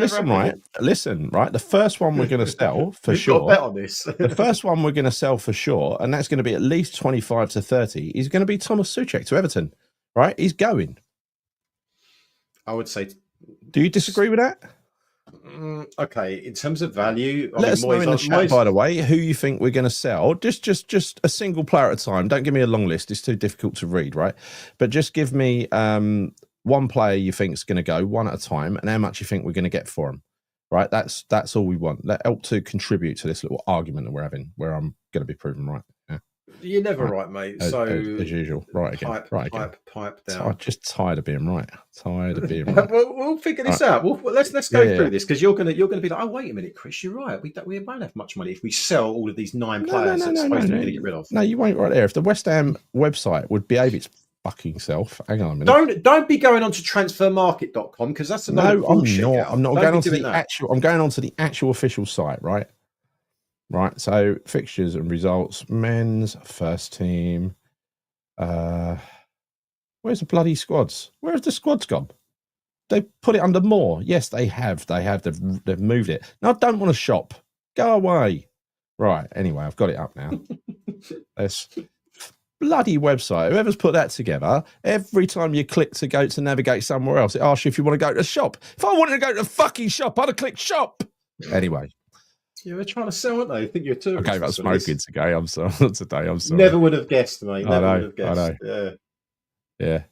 listen, right. The first one we're going to sell for sure. Got a bet on this. The first one we're going to sell for sure, and that's going to be at least 25 to 30. Is going to be Thomas Souček to Everton, right? He's going. I would say. Do you disagree with that? Okay, in terms of value, let us know in the chat, by the way, who you think we're going to sell. Just a single player at a time. Don't give me a long list; it's too difficult to read, right? But just give me one player you think is going to go, one at a time, and how much you think we're going to get for him. Right? That's all we want. Let help to contribite to this little argument that we're having, where I'm going to be proven right. Yeah. You're never right, mate. So as usual, right again. Pipe down. I'm just tired of being right. We'll figure this out. Let's go through this because you're gonna be like, oh wait a minute, Chris, you're right. We won't have much money if we sell all of these 9 players. That's supposed to be get rid of. No, you won't right there. If the West Ham website would behave its fucking self. Hang on a minute. Don't be going on to transfermarket.com because that's another bullshit. No, I'm not. I'm going on to the actual. I'm going on to the actual official site, right? Right, so fixtures and results, men's first team. Where's the bloody squads? Where's the squads gone? They put it under more. Yes, they have. They've moved it. No, I don't want to shop. Go away. Right, anyway, I've got it up now. This bloody website. Whoever's put that together, every time you click to go to navigate somewhere else, it asks you if you want to go to the shop. If I wanted to go to the fucking shop, I'd have clicked shop. Anyway. Yeah, they're trying to sell it though. I think you're too. Okay, about smoking today. I'm sorry. Never would have guessed, mate. Never would have guessed. I know. Yeah.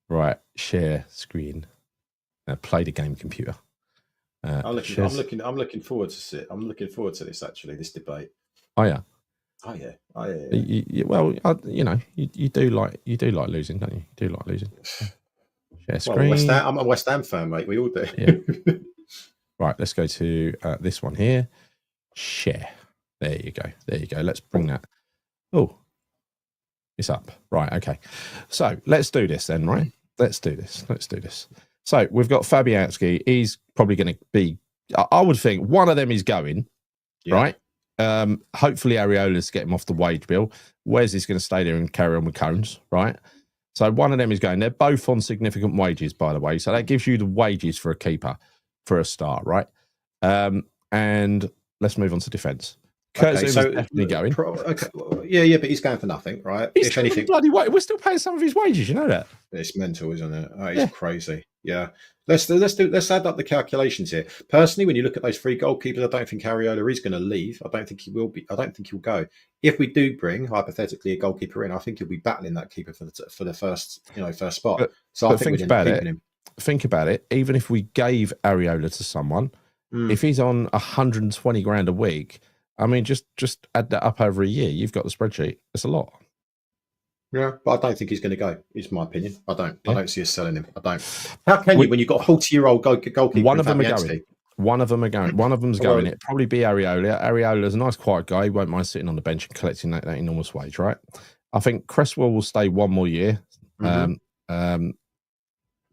Right. Share screen. Play the game computer. I'm looking forward to it. I'm looking forward to this actually. This debate. Oh yeah. Well, you do like losing, don't you? You do like losing. Share screen. Well, I'm a West Ham fan, mate. We all do. Yeah. Right, let's go to this one here. Share. There you go. Let's bring that. Oh, it's up. Right, okay. So let's do this then, right? Let's do this. So we've got Fabianski. He's probably going to be, I would think, one of them is going, right? Hopefully Areola's get him off the wage bill. Wesley's going to stay there and carry on with Cones, right? So one of them is going. They're both on significant wages, by the way. So that gives you the wages for a keeper. For a start, right? And let's move on to defence. Kurt Zouma's definitely going. Yeah, but he's going for nothing, right? If anything, bloody we're still paying some of his wages. You know that? It's mental, isn't it? Oh, it's crazy. Yeah. Let's add up the calculations here. Personally, when you look at those 3 goalkeepers, I don't think Areola is going to leave. I don't think he will be. I don't think he'll go. If we do bring hypothetically a goalkeeper in, I think he'll be battling that keeper for the first spot. I think we'd end up keeping him. Think about it. Even if we gave Areola to someone, if he's on 120 grand a week, I mean, just add that up over a year. You've got the spreadsheet. It's a lot. Yeah, but I don't think he's going to go. Is my opinion. I don't see us selling him. I don't. How can you when you've got a 40-year-old goalkeeper? One of them are going. One of them is going. It'd probably be Areola. Areola's a nice, quiet guy. He won't mind sitting on the bench and collecting that enormous wage, right? I think Cresswell will stay one more year.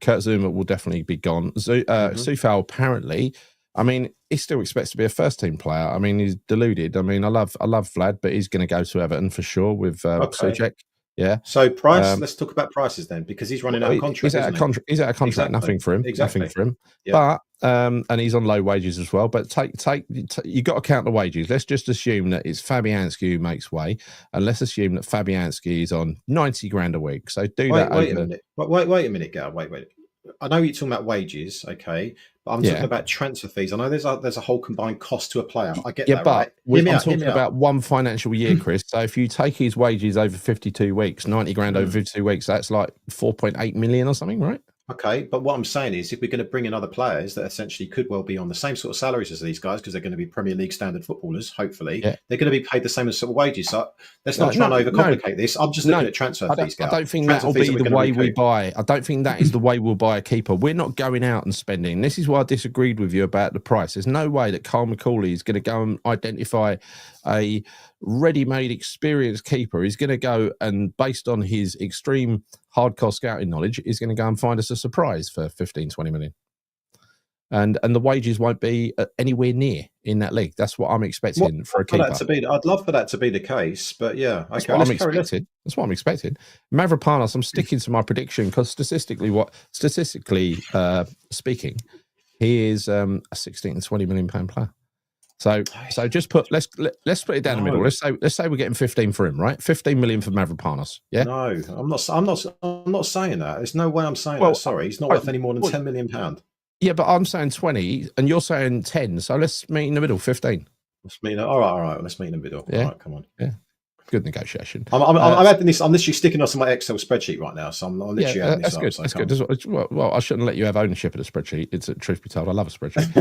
Kurt Zouma will definitely be gone. Soufal apparently, I mean, he still expects to be a first-team player. I mean, he's deluded. I mean, I love Vlad, but he's going to go to Everton for sure with Souček. Yeah. So price. Let's talk about prices then, because he's running out of contract. He's out of contract. He's out of contract. Exactly. Nothing for him. Exactly. Nothing for him. Yeah. But and he's on low wages as well. But you got to count the wages. Let's just assume that it's Fabianski who makes way, and let's assume that Fabianski is on 90 grand a week. So wait a minute. Wait a minute, Gal. Wait. I know you're talking about wages, okay, but I'm talking Yeah. about transfer fees. I know there's a whole combined cost to a player. I get Yeah, that, but right? Hear me I'm out. Hear talking me out. about one financial year, Chris. So if you take his wages over 52 weeks, 90 grand over 52 weeks, that's like 4.8 million or something, right? Okay, but what I'm saying is, if we're going to bring in other players that essentially could well be on the same sort of salaries as these guys, because they're going to be Premier League standard footballers, hopefully, Yeah. they're going to be paid the same as sort of wages. So let's not try No, and no, overcomplicate this. I'm just looking no. at transfer I fees, Gal. don't think Transfer that'll fees that be we're the going to way we recoup. buy. I don't think that is the way we'll buy a keeper. We're not going out and spending. This is why I disagreed with you about the price. There's no way that Carl McCauley is going to go and identify a ready-made, experienced keeper. He's going to go and, based on his extreme hardcore scouting knowledge, is going to go and find us a surprise for 15, 20 million. And the wages won't be anywhere near in that league. That's what I'm expecting for a keeper. I'd love for that to be the case, but yeah, That's okay. what Let's I'm carry. expecting. That's what I'm expecting. Mavropanos, I'm sticking to my prediction because statistically speaking, he is a 16 to 20 million pound player. So just put let's split it down the middle. Let's say we're getting 15 for him, right? 15 million for Mavropanos. Yeah. No, I'm not saying that. There's no way I'm saying that. Sorry, he's not worth any more than £10 million. Yeah, but I'm saying 20 and you're saying 10. So let's meet in the middle, 15. Let's meet. All right. Let's meet in the middle. Yeah. All right, come on. Yeah. Good negotiation. I'm adding this. I'm literally sticking us on my Excel spreadsheet right now, so I'm literally adding this up. Good. So that's good. Well, I shouldn't let you have ownership of the spreadsheet. It's truth be told, I love a spreadsheet.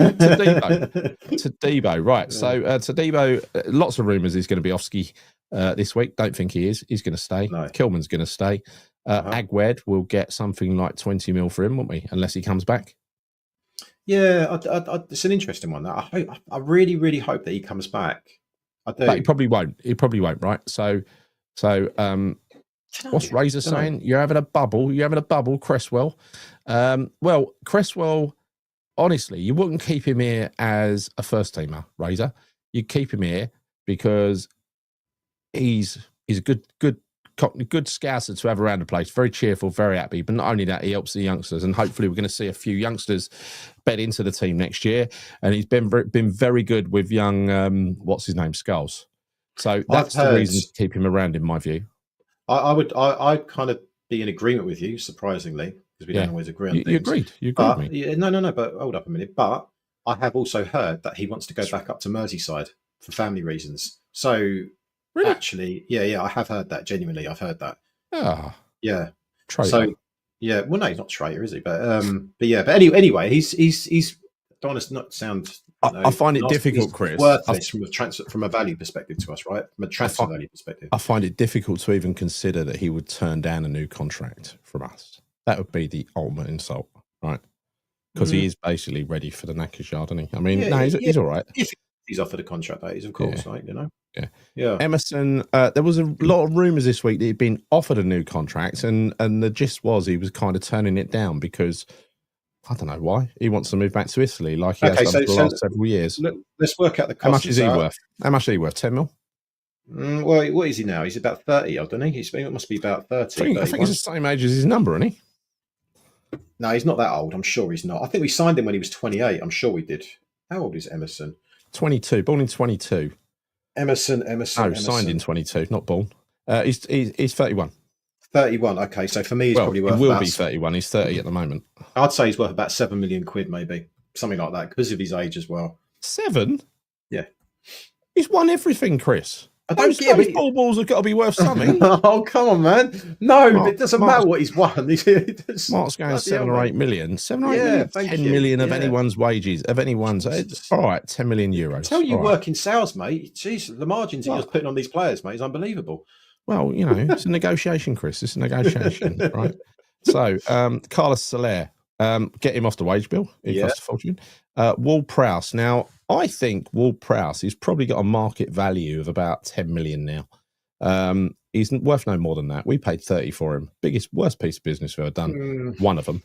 Tadibo, right? Yeah. So Tadibo, lots of rumours he's going to be off ski this week. Don't think he is. He's going to stay. No. Kilman's going to stay. Agwed will get something like 20 mil for him, won't we? Unless he comes back. Yeah, it's an interesting one. I really, really hope that he comes back. I do. But he probably won't. He probably won't, right? So what's Razor saying? You're having a bubble. You're having a bubble, Cresswell. Well, Cresswell, honestly, you wouldn't keep him here as a first teamer, Razor. You'd keep him here because he's a good scouser to have around the place. Very cheerful, very happy. But not only that, he helps the youngsters, and hopefully we're going to see a few youngsters bed into the team next year. And he's been very good with young what's his name, Skulls. So that's the reason to keep him around, in my view. I'd kind of be in agreement with you, surprisingly, because we don't always agree on things. You agreed with me. Yeah, no. But hold up a minute. But I have also heard that he wants to go back up to Merseyside for family reasons. So. Really? Actually, yeah, I have heard that. Genuinely, I've heard that. Ah, yeah. Traitor. So, yeah. Well, no, he's not traitor, is he? But yeah. But anyway, he's. Don't want to not sound. I find it difficult, Chris. Worthless from a value perspective to us, right? From a transfer value perspective, I find it difficult to even consider that he would turn down a new contract from us. That would be the ultimate insult, right? Because he is basically ready for the knackers yard, isn't he? I mean, he's all right. If he's offered a contract, that is, of course, right? You know. Yeah. Emerson, there was a lot of rumours this week that he'd been offered a new contract, and the gist was he was kind of turning it down because I don't know why. He wants to move back to Italy like he has done for the last several years. Let's work out the cost. How much is he worth? How much is he worth? 10 mil? Well, what is he now? He's about 30, doesn't he? He must be about 30. I think he's the same age as his number, isn't he? No, he's not that old. I'm sure he's not. I think we signed him when he was 28. I'm sure we did. How old is Emerson? 22. Born in 22. Emerson. Signed in 22, not born. He's 31. 31. Okay, so for me, he's probably worth. He will be 31. He's 30 at the moment. I'd say he's worth about £7 million, maybe something like that, because of his age as well. 7? Yeah, he's won everything, Chris. Those ball balls have got to be worth something. Oh, come on, man! No, it doesn't matter what he's won. Mark's going 7 or 8 million. 7 or 8 million. 10 million of anyone's wages, of anyone's. All right, 10 million euros. Tell you work in sales, mate. Jeez, the margins he was putting on these players, mate, is unbelievable. Well, it's a negotiation, Chris. It's a negotiation, right? So, Carlos Soler, get him off the wage bill. He cost a fortune. Ward-Prowse. Now, I think Ward-Prowse, he's probably got a market value of about 10 million now. He's worth no more than that. We paid 30 for him. Worst piece of business we've ever done. One of them.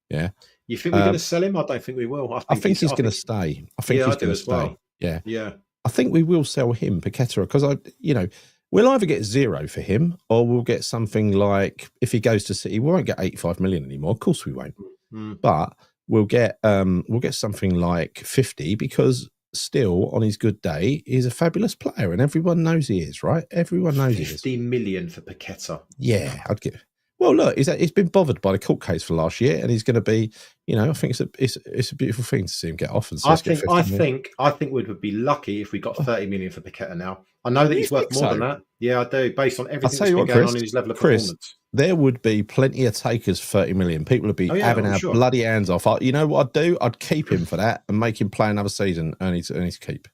Yeah. You think we're going to sell him? I don't think we will. I think he's going to stay. I think he's going to stay. Well. Yeah. Yeah. I think we will sell him, Paqueta, because we'll either get 0 for him or we'll get something like, if he goes to City, we won't get 85 million anymore. Of course we won't. But we'll get something like 50 because still on his good day he's a fabulous player and everyone knows he is, right? Everyone knows he is. 50 million for Paqueta. Yeah, I'd give. Well, look, he's been bothered by the court case for last year, and he's going to be, I think it's a beautiful thing to see him get off and see us get 50 million. I think we would be lucky if we got 30 million for Paqueta now. I know that You he's worth think more so? than that. Yeah, I do, based on everything tell that's you been what, going Chris, on in his level of Chris, performance. there would be plenty of takers for 30 million. People would be having our bloody hands off. You know what I'd do? I'd keep him for that and make him play another season, earn his keep.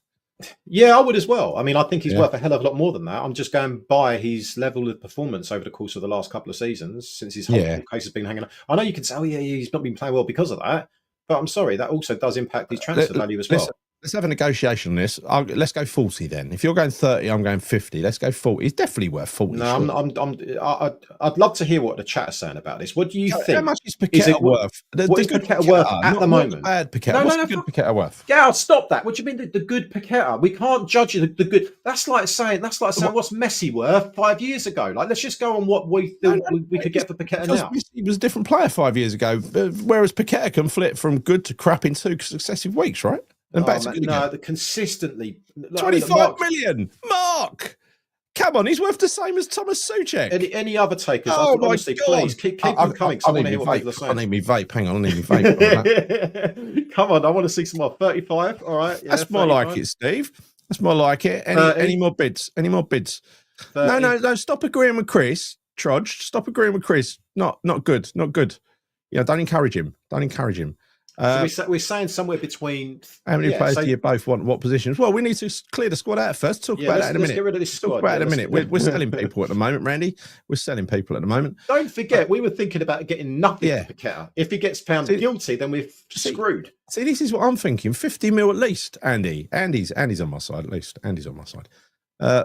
Yeah, I would as well. I mean, I think he's worth a hell of a lot more than that. I'm just going by his level of performance over the course of the last couple of seasons since his whole case has been hanging on. I know you can say, oh, yeah, he's not been playing well because of that. But I'm sorry, that also does impact his transfer value as well. Let's have a negotiation on this. Let's go 40 then. If you're going 30, I'm going 50. Let's go 40. He's definitely worth 40. No, I'd love to hear what the chat is saying about this. What do you think? How much is Paqueta worth? What is Paqueta worth at the moment? Bad Paqueta. What's the good Paqueta worth? Gal, stop that. What do you mean the good Paqueta? We can't judge the good. That's like saying what's Messi worth 5 years ago. Like, let's just go on what we thought we could get for Paqueta now. He was a different player 5 years ago, whereas Paqueta can flip from good to crap in 2 successive weeks, right? And back to good again. Consistently. 25 million. Mark! Come on, he's worth the same as Thomas Souček. Any other takers? Oh, honestly, please keep them coming. I want to hear what people are saying. I need me vape. Hang on, I need me vape. Come on, I want to see some more. 35. All right. Yeah, that's more like it, Steve. That's more like it. Any more bids? Any more bids? 30. No. Stop agreeing with Chris. Trudge. Stop agreeing with Chris. Not good. Not good. Don't encourage him. We're saying somewhere between. How many players do you both want? What positions? Well, we need to clear the squad out first. Talk about that in a minute. Let's get rid of this squad. Talk about it in a minute. We're selling people at the moment, Randy. We're selling people at the moment. Don't forget, we were thinking about getting nothing for Paqueta. If he gets found guilty, then we're screwed. See, this is what I'm thinking. 50 mil at least, Andy. Andy's on my side at least. Andy's on my side.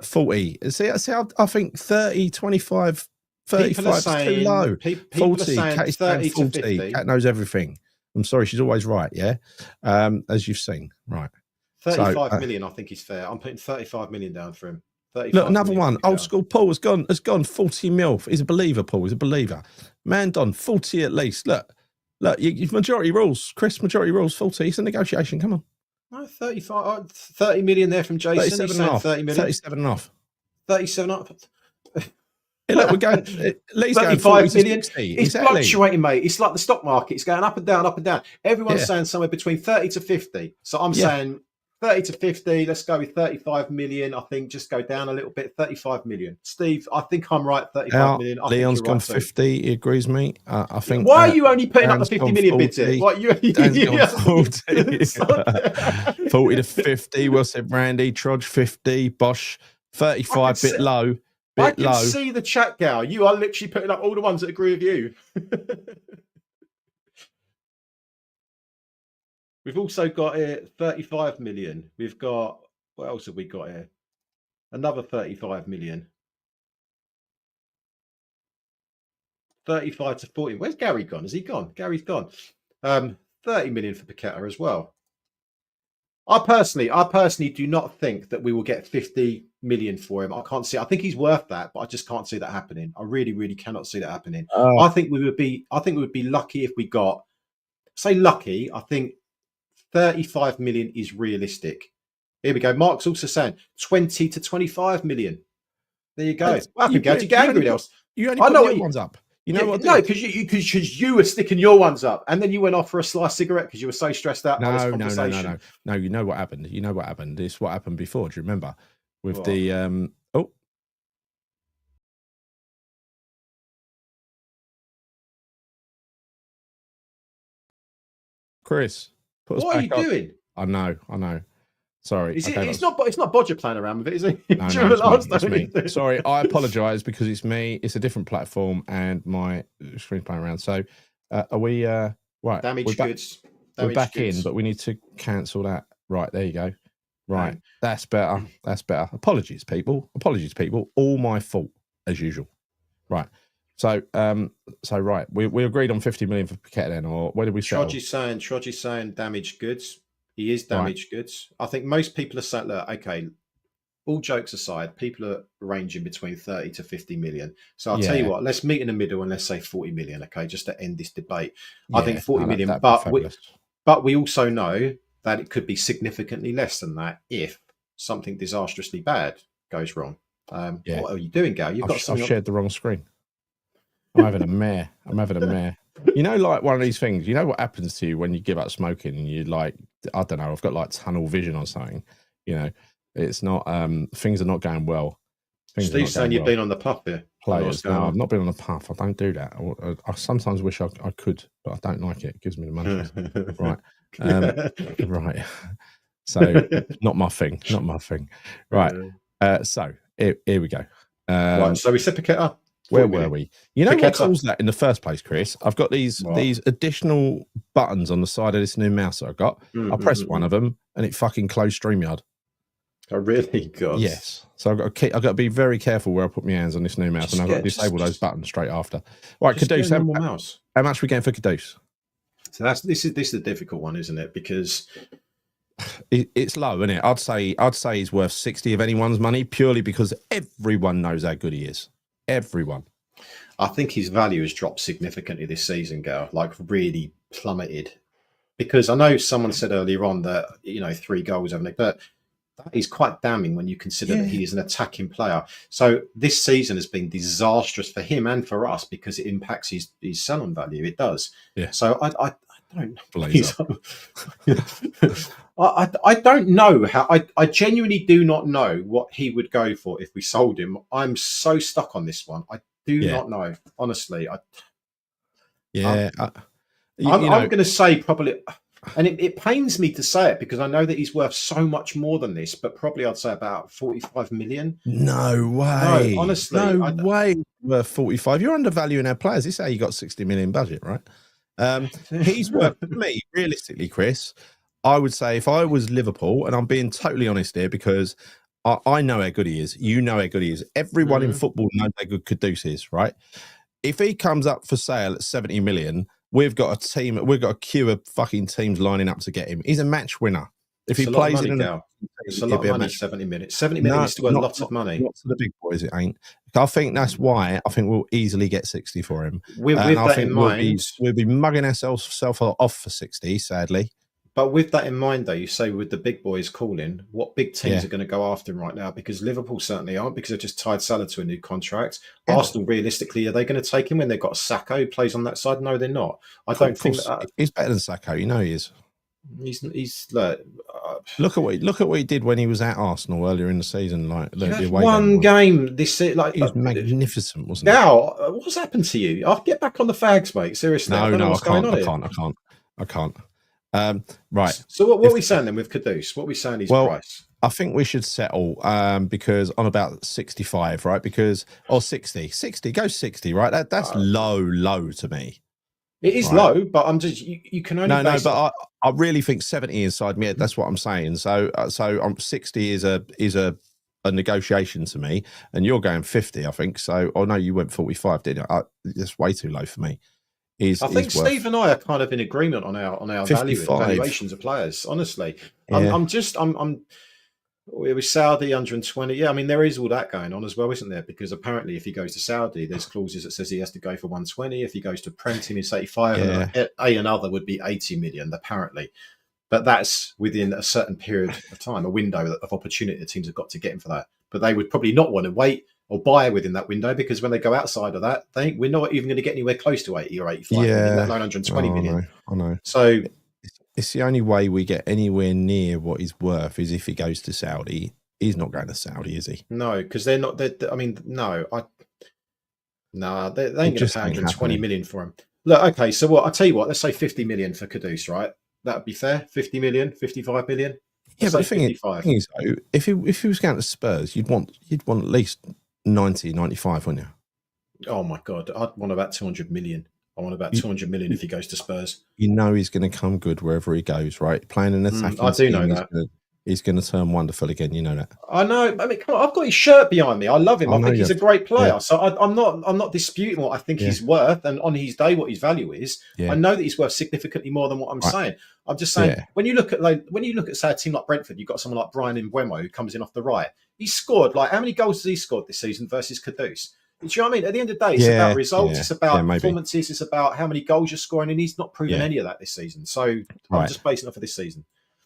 40. See, I think 30, 25, 35 is too low. 40. Cat 30 to 50. Cat knows everything. I'm sorry, she's always right, yeah? As you've seen, right. 35 million, I think is fair. I'm putting 35 million down for him. Look, another one. Old school Paul has gone 40 mil. He's a believer, Paul. He's a believer. Mandon, 40 at least. Look, majority rules. Chris, majority rules, 40. It's a negotiation. Come on. No, 35, 30 million there from Jason. 37 and a half. 37 and a half. Hey, look, we're going. Lee's 35 million. It's fluctuating, mate. It's like the stock market. It's going up and down, up and down. Everyone's saying somewhere between 30 to 50. So I'm saying 30 to 50. Let's go with 35 million. I think just go down a little bit. 35 million. Steve, I think I'm right. 35 million. Leon's gone 50. He agrees with me. I think. Why are you only putting up the 50 million bids here? What Dan's gone 40. 40 to 50. Well said, Randy. Trudge 50. Bosch 35. Bit low. I can see the chat, Gal. You are literally putting up all the ones that agree with you. We've also got here 35 million. We've got, what else have we got here? Another 35 million. 35 to 40. Where's Gary gone? Has he gone? Gary's gone. 30 million for Paqueta as well. I personally do not think that we will get 50 million for him. I can't see. I think he's worth that, but I just can't see that happening. I really, really cannot see that happening. I think we would be lucky if we got, say lucky. I think 35 million is realistic. Here we go. Mark's also saying 20 to 25 million. There you go. What happened, Gav? Did you get angry else? You only put your ones up. You know what? No, because you were sticking your ones up, and then you went off for a slice cigarette because you were so stressed out by this conversation. No. You know what happened. It's what happened before. Do you remember with the Chris? What are you doing? I know. Sorry, it's not Bodger playing around with it, is he? No, it's me. Sorry, I apologise because it's me. It's a different platform and my screen's playing around. So, are we right? Damaged goods. We're back in, but we need to cancel that. Right, there you go. Right, that's better. Apologies, people. All my fault as usual. Right. So, right, we agreed on 50 million for Paqueta then, or where did we settle? Shodgy's saying damaged goods. He is damaged goods. I think most people are saying, look, okay, all jokes aside, people are ranging between 30 to 50 million. So I'll tell you what, let's meet in the middle and let's say 40 million, okay, just to end this debate. I think 40 million, but we also know that it could be significantly less than that if something disastrously bad goes wrong. What are you doing, Gal? I've shared the wrong screen. I'm having a mare. I'm having a mare. You know, like one of these things. You know what happens to you when you give up smoking and you like, I don't know, I've got like tunnel vision or something. You know, it's not. Things are not going well. Steve's saying you've been on the puff here. Players. No, I've not been on the puff. I don't do that. I sometimes wish I could, but I don't like it. It gives me the munchies. Right. Right. So not my thing. Not my thing. Right. So here we go. Right. So we said Paqueta. Where were we? You know what caused that in the first place, Chris? I've got these additional buttons on the side of this new mouse that I got. I pressed one of them and it fucking closed StreamYard. Oh, really? God. Yes. So I've got to be very careful where I put my hands on this new mouse, and I've got to disable those buttons straight after. Right, Caduce, how much are we getting for Caduce? So this is the difficult one, isn't it? Because it's low, isn't it? I'd say he's worth 60 of anyone's money, purely because everyone knows how good he is. Everyone. I think his value has dropped significantly this season, Gal. Like really plummeted. Because I know someone said earlier on that 3 goals, haven't they? But that is quite damning when you consider that he is an attacking player. So this season has been disastrous for him and for us because it impacts his sell-on value. It does. Yeah. So I don't. I don't know how. I genuinely do not know what he would go for if we sold him. I'm so stuck on this one. I do not know. Honestly, I'm going to say probably. And it pains me to say it because I know that he's worth so much more than this, but probably I'd say about 45 million. No way. No, honestly. No way worth 45. You're undervaluing our players. This is how you got 60 million budget, right? He's worth, for me, realistically, Chris, I would say if I was Liverpool, and I'm being totally honest here because I know how good he is. You know how good he is. Everyone in football knows how good Caduce is, right? If he comes up for sale at 70 million, we've got a queue of fucking teams lining up to get him. He's a match winner. If he plays in it's a lot of money, 70 minutes. 70 million is still a lot of money. Not for the big boys, it ain't. I think that's why I think we'll easily get 60 for him. With that in mind, we'll be mugging ourselves off for 60, sadly. But with that in mind, though, you say with the big boys calling, what big teams are going to go after him right now? Because Liverpool certainly aren't, because they've just tied Salah to a new contract. Yeah. Arsenal, realistically, are they going to take him when they've got Sacco who plays on that side? No, they're not. I don't think he's better than Sacco. You know he is. He's look at what he did when he was at Arsenal earlier in the season. Like one game this like he was magnificent, wasn't he? Now, what's happened to you? I'll get back on the fags, mate. Seriously, no, I can't. Right. So what are we saying then with Caduce? What are we saying his price? I think we should settle because on about 65, right? Because 60, go 60, right? That's low to me. It is low, but I'm just you can only but I really think 70 inside me. That's what I'm saying. So 60 is a negotiation to me, and you're going 50, I think. So no, you went 45, didn't you? That's way too low for me. I think Steve and I are kind of in agreement on our valuations of players. Honestly, yeah. I'm it was Saudi 120. Yeah, I mean there is all that going on as well, isn't there? Because apparently, if he goes to Saudi, there's clauses that says he has to go for 120. If he goes to Prem, team is 85. Yeah. And another would be 80 million apparently, but that's within a certain period of time, a window of opportunity. The teams have got to get him for that, but they would probably not want to wait or buy within that window because when they go outside of that, we're not even going to get anywhere close to 80 or 85 million, let alone 120 million. I know. So it's the only way we get anywhere near what he's worth is if he goes to Saudi. He's not going to Saudi, is he? No, because they're not. They ain't going to pay 120 million for him. Look, okay, so I tell you what, let's say 50 million for Caduce, right? That would be fair. 50 million, 55 million. Yeah, but the thing is, though, if he was going to Spurs, you'd want at least 90, 95, wouldn't you? Oh my God, I'd want about 200 million. I want about 200 million if he goes to Spurs. You know he's going to come good wherever he goes, right? Playing an attacking I do know that. He's going to turn wonderful again. You know that. I know. I mean, come on, I've got his shirt behind me. I love him. I think he's a great player. Yeah. So I'm not disputing what I think he's worth, and on his day, what his value is. Yeah. I know that he's worth significantly more than what I'm saying. I'm just saying when you look at say a team like Brentford, you've got someone like Brian Mbeumo who comes in off the right. He's scored how many goals has he scored this season versus Caduce? Do you know what I mean? At the end of the day, it's about results. It's about performances. It's about how many goals you're scoring, and he's not proven any of that this season. So I'm just basing it off of this season.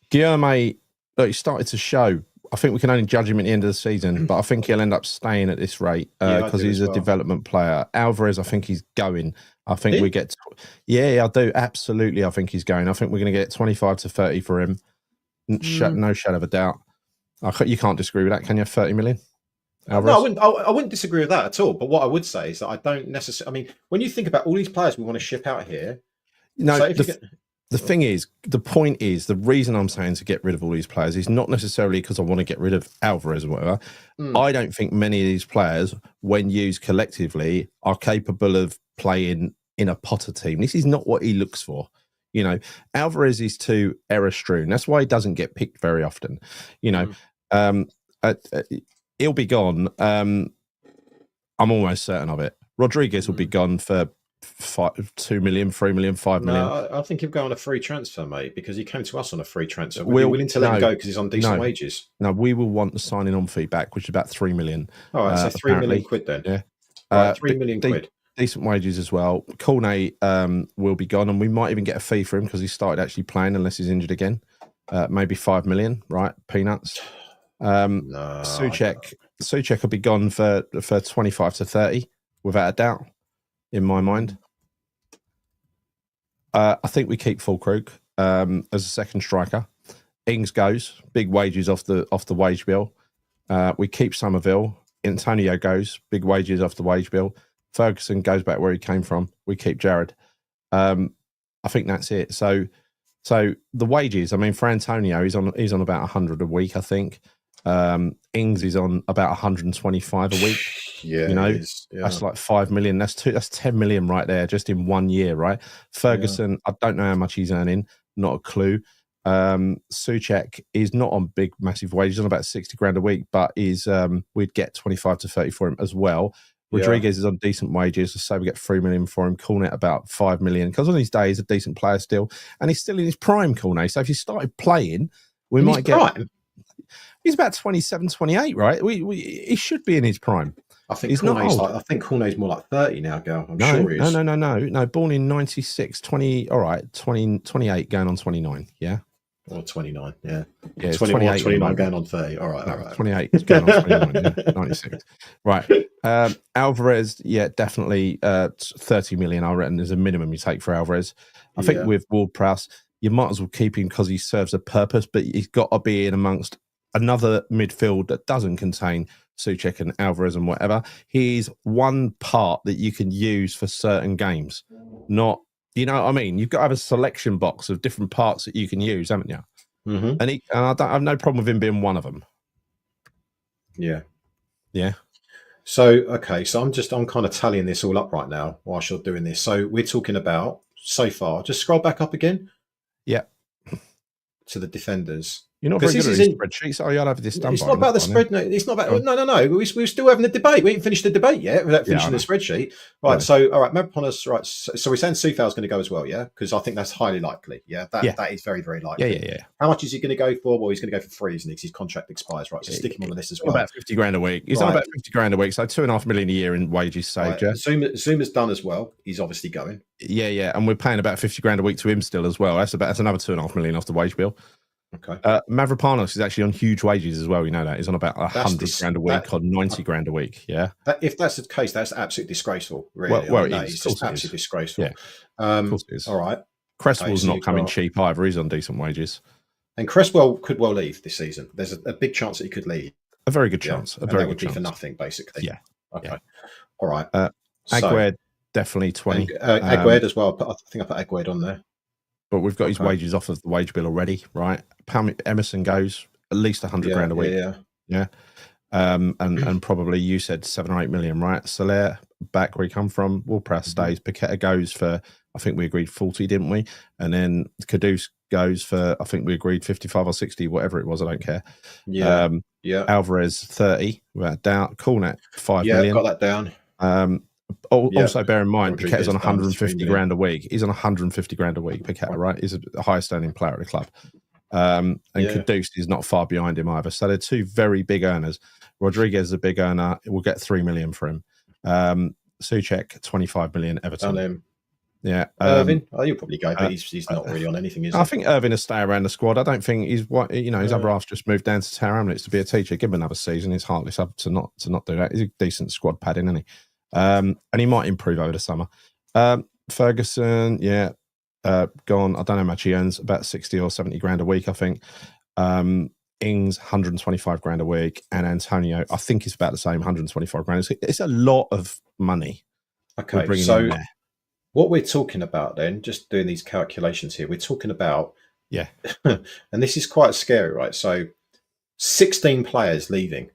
Guillaume, he started to show I think we can only judge him at the end of the season, but I think he'll end up staying at this rate because he's a development player. Alvarez, I think he's going. I think we get, I do absolutely. I think he's going. I think we're going to get 25 to 30 for him. No shadow of a doubt. You can't disagree with that, can you? 30 million. Alvarez? No, I wouldn't disagree with that at all. But what I would say is that I don't necessarily. I mean, when you think about all these players we want to ship out here, the thing is, the point is, the reason I'm saying to get rid of all these players is not necessarily because I want to get rid of Alvarez or whatever. I don't think many of these players, when used collectively, are capable of playing in a Potter team. This is not what he looks for. You know, Alvarez is too error-strewn. That's why he doesn't get picked very often. You know, he'll be gone. I'm almost certain of it. Rodriguez will be gone for 2 million, 3 million, 5 million. No, I think he'll go on a free transfer, mate, because he came to us on a free transfer. We're willing to let him go because he's on decent wages. No, we will want the signing on fee back, which is about 3 million. All right, so 3 million quid then. Yeah. Right, 3 million quid. Decent wages as well. Cornet will be gone, and we might even get a fee for him because he started actually playing unless he's injured again. Maybe 5 million, right? Peanuts. Souček will be gone for 25 to 30, without a doubt, in my mind. I think we keep Fulkrug as a second striker. Ings goes, big wages off the wage bill. We keep Somerville. Antonio goes, big wages off the wage bill. Ferguson goes back where he came from. We keep Jared. I think that's it. So the wages. I mean, for Antonio, he's on about 100 a week, I think. Ings is on about 125 a week. Yeah, you know, that's like 5 million. That's 10 million right there, just in 1 year, right? Ferguson, I don't know how much he's earning, not a clue. Souček is not on big, massive wages, on about 60 grand a week, but we'd get 25 to 30 for him as well. Rodriguez is on decent wages, so we get 3 million for him. Cornet about 5 million, because on his day he's a decent player still, and he's still in his prime, Cornet. So if you started playing, we might get. Prime? He's about 27, 28, right? He should be in his prime. I think Cornet's more like 30 now, girl. I'm sure he is. No. Born in 96, 20. All right, 28 going on 29. Yeah. Or 29, yeah. 28, 29 going on 30. All right. 28 going on 29, yeah. 96. Right. Alvarez, definitely 30 million, I reckon, is a minimum you take for Alvarez. I think with Ward-Prowse, you might as well keep him because he serves a purpose, but he's got to be in amongst another midfield that doesn't contain Souček and Alvarez and whatever. He's one part that you can use for certain games, not. You know what I mean? You've got to have a selection box of different parts that you can use, haven't you? Mm-hmm. And I have no problem with him being one of them. Yeah. So I'm kind of tallying this all up right now whilst you're doing this. So we're talking about so far. Just scroll back up again. Yeah. To the defenders. You're not very good at these spreadsheets. Oh, you'll have this done. It's not about the spread. No, it's not about. No. We're still having the debate. We ain't finished the debate yet without finishing the spreadsheet. Right. Yeah. So, all right. Mavropanos. Right. So we're saying Soufal's going to go as well. Yeah. Because I think that's highly likely. Yeah. That is very, very likely. Yeah. How much is he going to go for? Well, he's going to go for free, isn't he? Because his contract expires. Right. So stick him on the list as well. About 50 grand a week. He's on about 50 grand a week. So 2.5 million a year in wages saved. Right. Yeah. Zuma's done as well. He's obviously going. Yeah. And we're paying about 50 grand a week to him still as well. That's another 2.5 million off the wage bill. Okay. Mavropanos is actually on huge wages as well. You know that he's on about 100 grand a week or 90 grand a week. Yeah. If that's the case, that's absolutely disgraceful. Really. Well, it's just absolutely disgraceful. Yeah. Of course it is. All right. Cresswell's not coming cheap either. He's on decent wages. And Cresswell could well leave this season. There's a big chance that he could leave. A very good chance. A very good chance. For nothing, basically. Yeah. Okay. Yeah. All right. Aguerd, definitely 20. Aguerd as well. I think I put Aguerd on there. But we've got his wages off of the wage bill already, right? Emerson goes at least 100 grand a week. Yeah. And probably you said 7 or 8 million, right? Soler back where he come from. Ward-Prowse stays. Paqueta goes for, I think we agreed 40, didn't we? And then Kudus goes for, I think we agreed 55 or 60, whatever it was. I don't care. Yeah. Alvarez 30, without doubt. Cornet 5 million. Yeah, got that down. Also, bear in mind, Paqueta's on 150 grand a week. He's on 150 grand a week, Paqueta, right? He's the highest earning player at the club. And Kudus is not far behind him either. So they're two very big earners. Rodriguez is a big earner. We'll get 3 million for him. Souček, 25 million, Everton. Yeah. Irvin, you'll probably go, but he's not really on anything, is he? I think Irvin will stay around the squad. I don't think his other half just moved down to Tower Hamlets to be a teacher. Give him another season. It's heartless up to not do that. He's a decent squad padding, isn't he? And he might improve over the summer. Ferguson, gone. I don't know how much he earns, about 60 or 70 grand a week, I think. Ings, 125 grand a week, and Antonio, I think it's about the same, 125 grand. It's a lot of money. Okay, so what we're talking about then, just doing these calculations here, we're talking about, and this is quite scary, right? So 16 players leaving.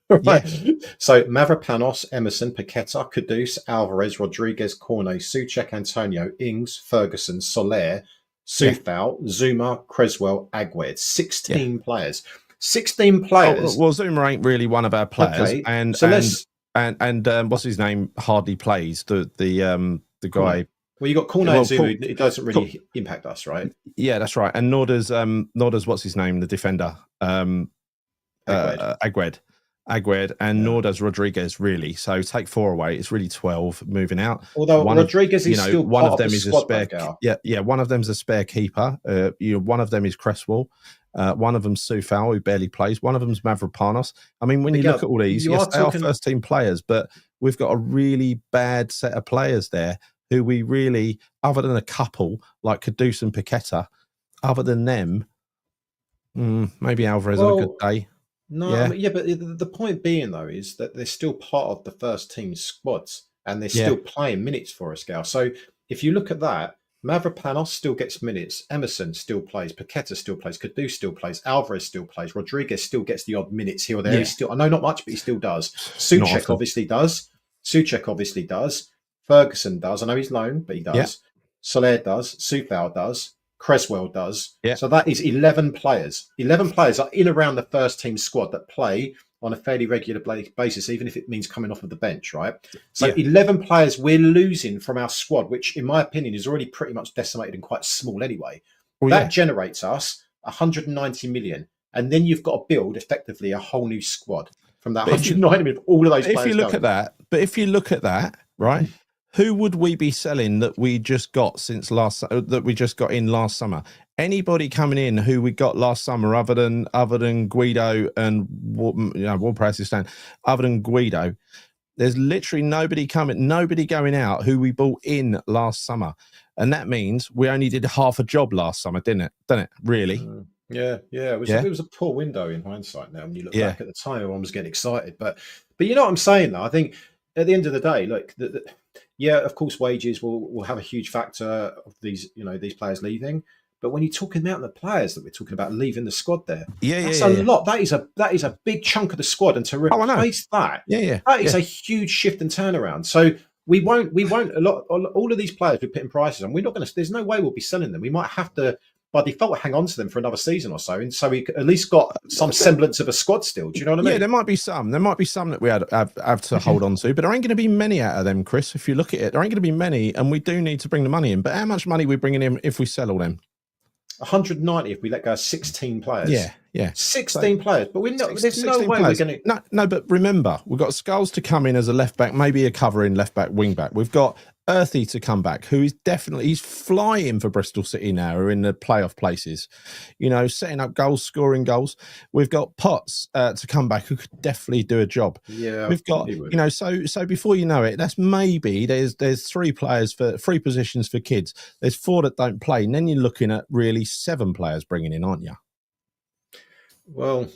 Right. Yeah. So Mavropanos, Emerson, Paqueta, Kudus, Alvarez, Rodriguez, Cornet, Souček, Antonio, Ings, Ferguson, Soler, Soufal, Zuma, Creswell, Agued. 16 players. 16 players. Oh, well, Zuma ain't really one of our players. Okay. And so and what's his name? Hardly plays the guy. Cornet. Well, you got Cornet and Zuma. It doesn't really impact us, right? Yeah, that's right. And nor does what's his name? The defender, Agued, and nor does Rodriguez really. So take 4 away. It's really 12 moving out. Although Rodriguez is still one part of them of the is squad, a spare. One of them's a spare keeper. One of them is Cresswell. One of them's Soufal, who barely plays. One of them's Mavropanos. I mean, when you look at all these, yes, they are first team players, but we've got a really bad set of players there who we really, other than a couple like Kudus and Paqueta, other than them, maybe Alvarez on a good day. No, but the point being though is that they're still part of the first team squads and they're still playing minutes for us, Gal. So if you look at that, Mavropanos still gets minutes, Emerson still plays, Paqueta still plays, Kudus still plays, Alvarez still plays, Rodriguez still gets the odd minutes here or there. Yeah. He's still, I know not much, but he still does. Souček obviously does. Ferguson does. I know he's loan, but he does. Yeah. Soler does. Soufal does. Creswell does. Yeah. So that is 11 players. 11 players are in around the first team squad that play on a fairly regular basis, even if it means coming off of the bench, right? So 11 players we're losing from our squad, which in my opinion is already pretty much decimated and quite small anyway. Well, that generates us 190 million. And then you've got to build effectively a whole new squad from that 190 million, all of those players. If you look at that, right? Who would we be selling that we just got in last summer? Anybody coming in who we got last summer, other than Guido and Ward-Prowse, other than Guido, there's literally nobody going out who we bought in last summer, and that means we only did half a job last summer, didn't it? Really? Yeah. It was a poor window in hindsight. Now, when you look back at the time, everyone was getting excited, but you know what I'm saying, though. I think at the end of the day, look. Of course, wages will have a huge factor of these players leaving. But when you're talking about the players that we're talking about leaving the squad, that's a lot. That is a big chunk of the squad, and to replace that is a huge shift and turnaround. So we won't all of these players we're putting prices on. We're not going to. There's no way we'll be selling them. We might have to, by default, hang on to them for another season or so, and so we at least got some semblance of a squad still. Do you know what I mean? Yeah, there might be some that we have to hold on to, but there ain't going to be many out of them, Chris. If you look at it, there ain't going to be many, and we do need to bring the money in. But how much money are we bringing in if we sell all them? 190 if we let go 16 players. Yeah. 16 players, but we're not. There's no way we're going to. No, but remember, we've got Skulls to come in as a left back, maybe a covering left back, wing back. We've got Earthy to come back, who is he's flying for Bristol City now, who are in the playoff places, setting up goals, scoring goals. We've got Potts to come back, who could definitely do a job. Yeah, we've got, so before you know it, that's maybe there's 3 players for 3 positions for kids. There's 4 that don't play, and then you're looking at really 7 players bringing in, aren't you? Well,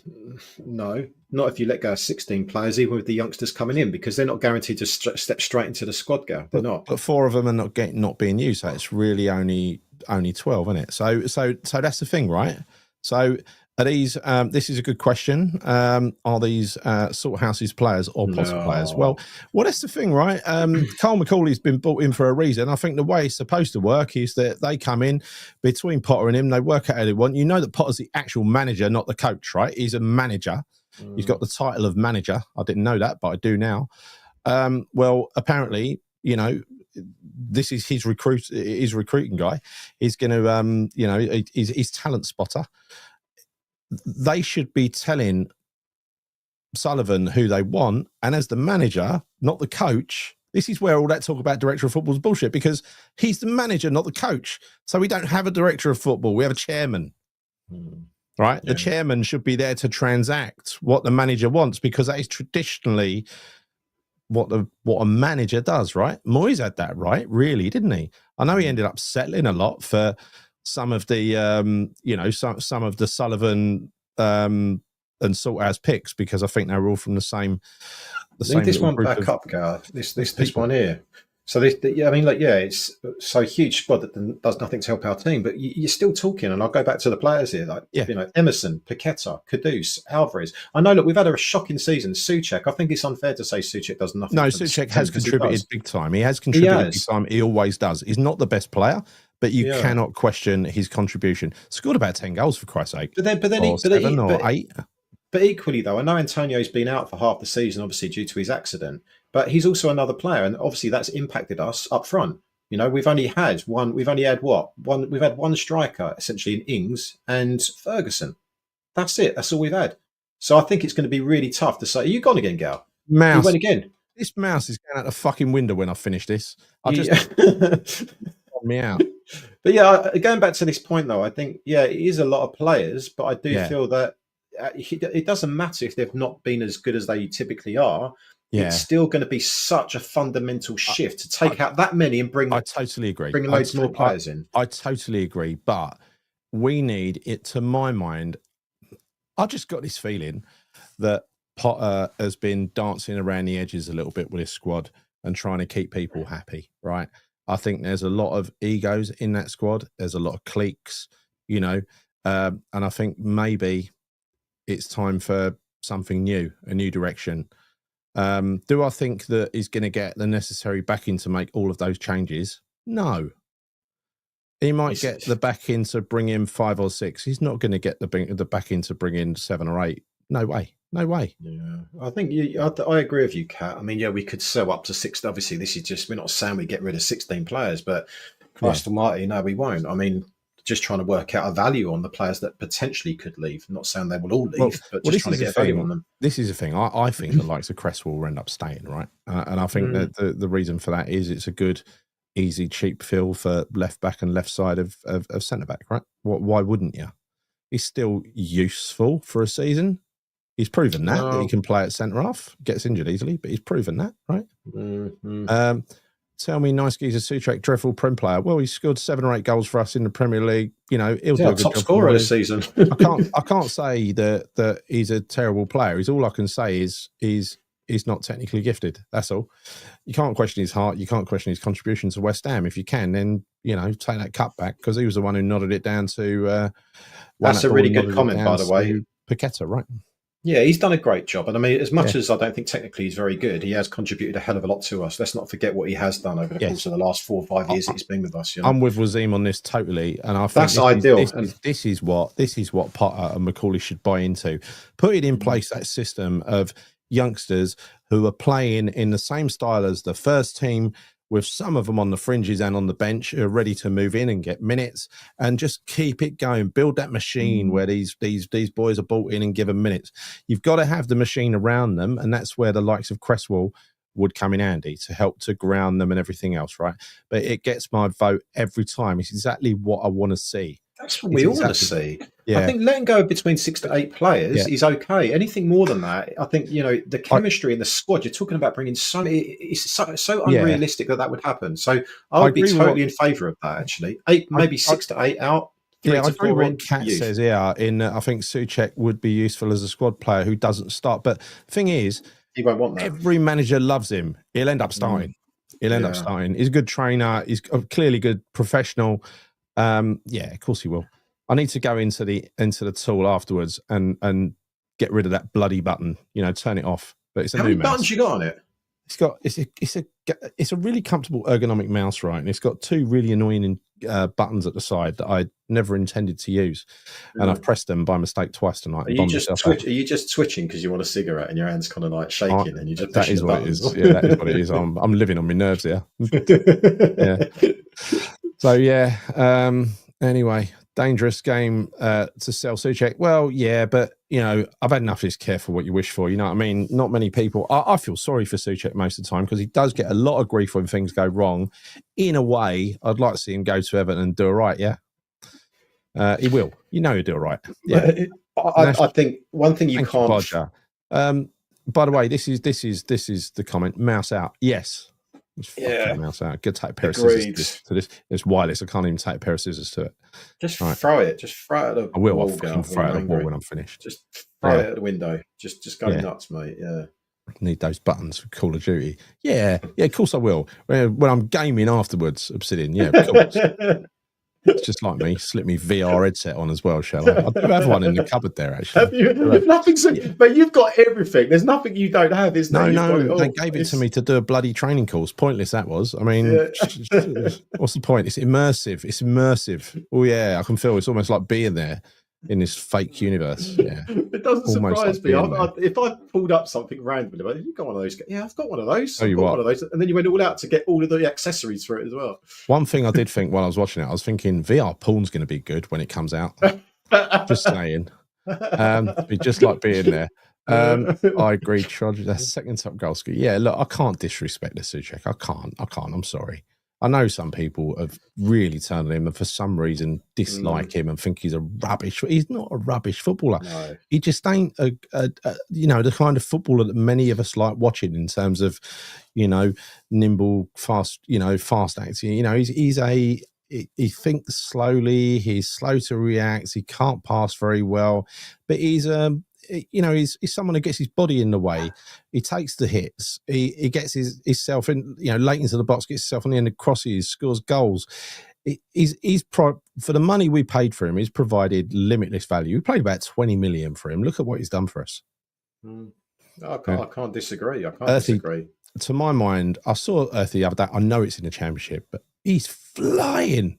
no, not if you let go of 16 players, even with the youngsters coming in, because they're not guaranteed to step straight into the squad, They're not. But 4 of them are not being used, so it's really only 12, isn't it? So that's the thing, right? So are these? This is a good question. Are these Salthouse's players or Potter players? Well, that's the thing, right? Carl McCauley's been brought in for a reason. I think the way it's supposed to work is that they come in between Potter and him. They work out how they want. You know that Potter's the actual manager, not the coach, right? He's a manager. He's got the title of manager. I didn't know that, but I do now. Well, apparently, this is his recruiting guy. He's going to, he's talent spotter. They should be telling Sullivan who they want, and as the manager, not the coach, This is where all that talk about director of football is bullshit, because he's the manager, not the coach. So we don't have a director of football. We have a chairman, right? Yeah. The chairman should be there to transact what the manager wants, because that is traditionally what a manager does, right? Moyes had that right, really, didn't he? I know he ended up settling a lot for some of the, some of the Sullivan and Salthouse picks, because I think they were all from the same. This one back up, Gar. This one here. So it's so huge squad that does nothing to help our team. But you're still talking, and I'll go back to the players here, Emerson, Paqueta, Kudus, Alvarez. I know. Look, we've had a shocking season. Souček. I think it's unfair to say Souček does nothing. No, Souček has contributed big time. He has contributed big time. He always does. He's not the best player, but you cannot question his contribution. Scored about 10 goals, for Christ's sake. But then 8. But equally, though, I know Antonio's been out for half the season, obviously due to his accident, but he's also another player, and obviously that's impacted us up front. We've only had one. We've had one striker essentially in Ings and Ferguson. That's it. That's all we've had. So I think it's going to be really tough to say. Are you gone again, Gal? Mouse. You went again. This mouse is going out the fucking window when I finish this. I just me out. But yeah, going back to this point though, I think it is a lot of players, but I do feel that. It doesn't matter if they've not been as good as they typically are. It's still going to be such a fundamental shift to take out that many and bring. I totally agree. Bring loads more players in. I totally agree, but we need it. To my mind, I just got this feeling that Potter has been dancing around the edges a little bit with his squad and trying to keep people happy. Right? I think there's a lot of egos in that squad. There's a lot of cliques, and I think maybe it's time for something new, a new direction. Do I think that he's going to get the necessary backing to make all of those changes? No. He might get the backing to bring in 5 or 6. He's not going to get the backing to bring in 7 or 8. No way. No way. Yeah, I think I agree with you, Kat. I mean, we could sell up to 6. Obviously, this is just, we're not saying we get rid of 16 players, but Christ almighty, no, we won't. I mean, just trying to work out a value on the players that potentially could leave. I'm not saying they will all leave, but just trying to get a value on them. This is the thing. I think the likes of Cresswell will end up staying, right? And I think that the reason for that is it's a good, easy, cheap fill for left back and left side of centre back, right? Why wouldn't you? He's still useful for a season. He's proven that he can play at centre half. Gets injured easily, but he's proven that, right? Mm-hmm. Tell me, nice geezer Souček, dreadful Prem player. Well, he scored 7 or 8 goals for us in the Premier League. He'll do a good top job scorer this season. I can't say that he's a terrible player. All I can say is he's not technically gifted. That's all. You can't question his heart. You can't question his contribution to West Ham. If you can, then take that cut back, because he was the one who nodded it down to. That's a really good comment, by the way. Paqueta, right? Yeah, he's done a great job. And I mean, as much as I don't think technically he's very good, he has contributed a hell of a lot to us. Let's not forget what he has done over the course of the last 4 or 5 years that he's been with us. I'm with Wasim on this totally. And I think that's ideal. This is what Potter and McCauley should buy into. Put it in place, that system of youngsters who are playing in the same style as the first team, with some of them on the fringes and on the bench, who are ready to move in and get minutes, and just keep it going. Build that machine where these boys are brought in and given minutes. You've got to have the machine around them, and that's where the likes of Cresswell would come in handy to help to ground them and everything else, right? But it gets my vote every time. It's exactly what I want to see. That's what we all want to see. Yeah. I think letting go between 6 to 8 players is okay. Anything more than that, I think, the chemistry in the squad, you're talking about bringing so many, it's so unrealistic that would happen. So I would be totally in favour of that, actually. 8, maybe 6 to 8 out. I agree with what Kat says here. I think Souček would be useful as a squad player who doesn't start. But the thing is, he won't want that. Every manager loves him. He'll end up starting. He's a good trainer. He's a clearly good professional. Of course he will. I need to go into the tool afterwards and get rid of that bloody button. Turn it off. But it's a How new many mouse. buttons you got on it? It's a really comfortable ergonomic mouse, right? And it's got 2 really annoying buttons at the side that I never intended to use, and I've pressed them by mistake twice tonight. Are you just twitching because you want a cigarette and your hands kind of like shaking and you just that is what buttons? It is. Yeah, that is what it is. I'm living on my nerves here. So anyway, dangerous game to sell Souček. Well, yeah, but you know, I've had enough of this careful what you wish for. You know what I mean? Not many people. I feel sorry for Souček most of the time because he does get a lot of grief when things go wrong. In a way, I'd like to see him go to Everton and do all right. Yeah, he will. You know, he'll do all right. Yeah, I think one thing you can't. Bodger. By the way, this is the comment. Mouse out. Yes. Mouse out. Good take a pair of scissors to this. It's wireless. I can't even take a pair of scissors to it. Just throw it. Just throw it at the I will. wall. I'll fucking throw it at the wall when I'm finished. Just throw it at the window. Just go nuts, mate. Yeah. Need those buttons for Call of Duty. Yeah. Of course I will. When I'm gaming afterwards, Obsidian. Yeah, of course. It's just like me. Slip me VR headset on as well, shall I? I do have one in the cupboard there, actually. Have you? Nothing's. But you've got everything. There's nothing you don't have, is there? No. They gave it to me to do a bloody training course. Pointless that was. I mean, what's the point? It's immersive. Oh yeah, I can feel it's almost like being there in this fake universe. Yeah, it doesn't surprise me. If I pulled up something randomly, like, you got one of those? Yeah, I've got one of those. I've got one of those, and then you went all out to get all of the accessories for it as well. One thing I did think while I was watching it, I was thinking VR porn's going to be good when it comes out. Just saying, be just like being there. I agree, Trudge. That's second top goal scorer. Yeah, look, I can't disrespect the Souček. I can't. I'm sorry. I know some people have really turned on him and for some reason dislike him and think he's a rubbish. He's not a rubbish footballer. No. He just ain't the kind of footballer that many of us like watching in terms of, nimble, fast, fast acting. He thinks slowly. He's slow to react. He can't pass very well, but he's he's someone who gets his body in the way. He takes the hits. He gets himself in, late into the box, gets himself on the end of crosses, scores goals. For the money we paid for him, he's provided limitless value. We paid about 20 million for him. Look at what he's done for us. I can't disagree. Disagree. To my mind, I saw Earthy the other day. I know it's in the Championship, but he's flying.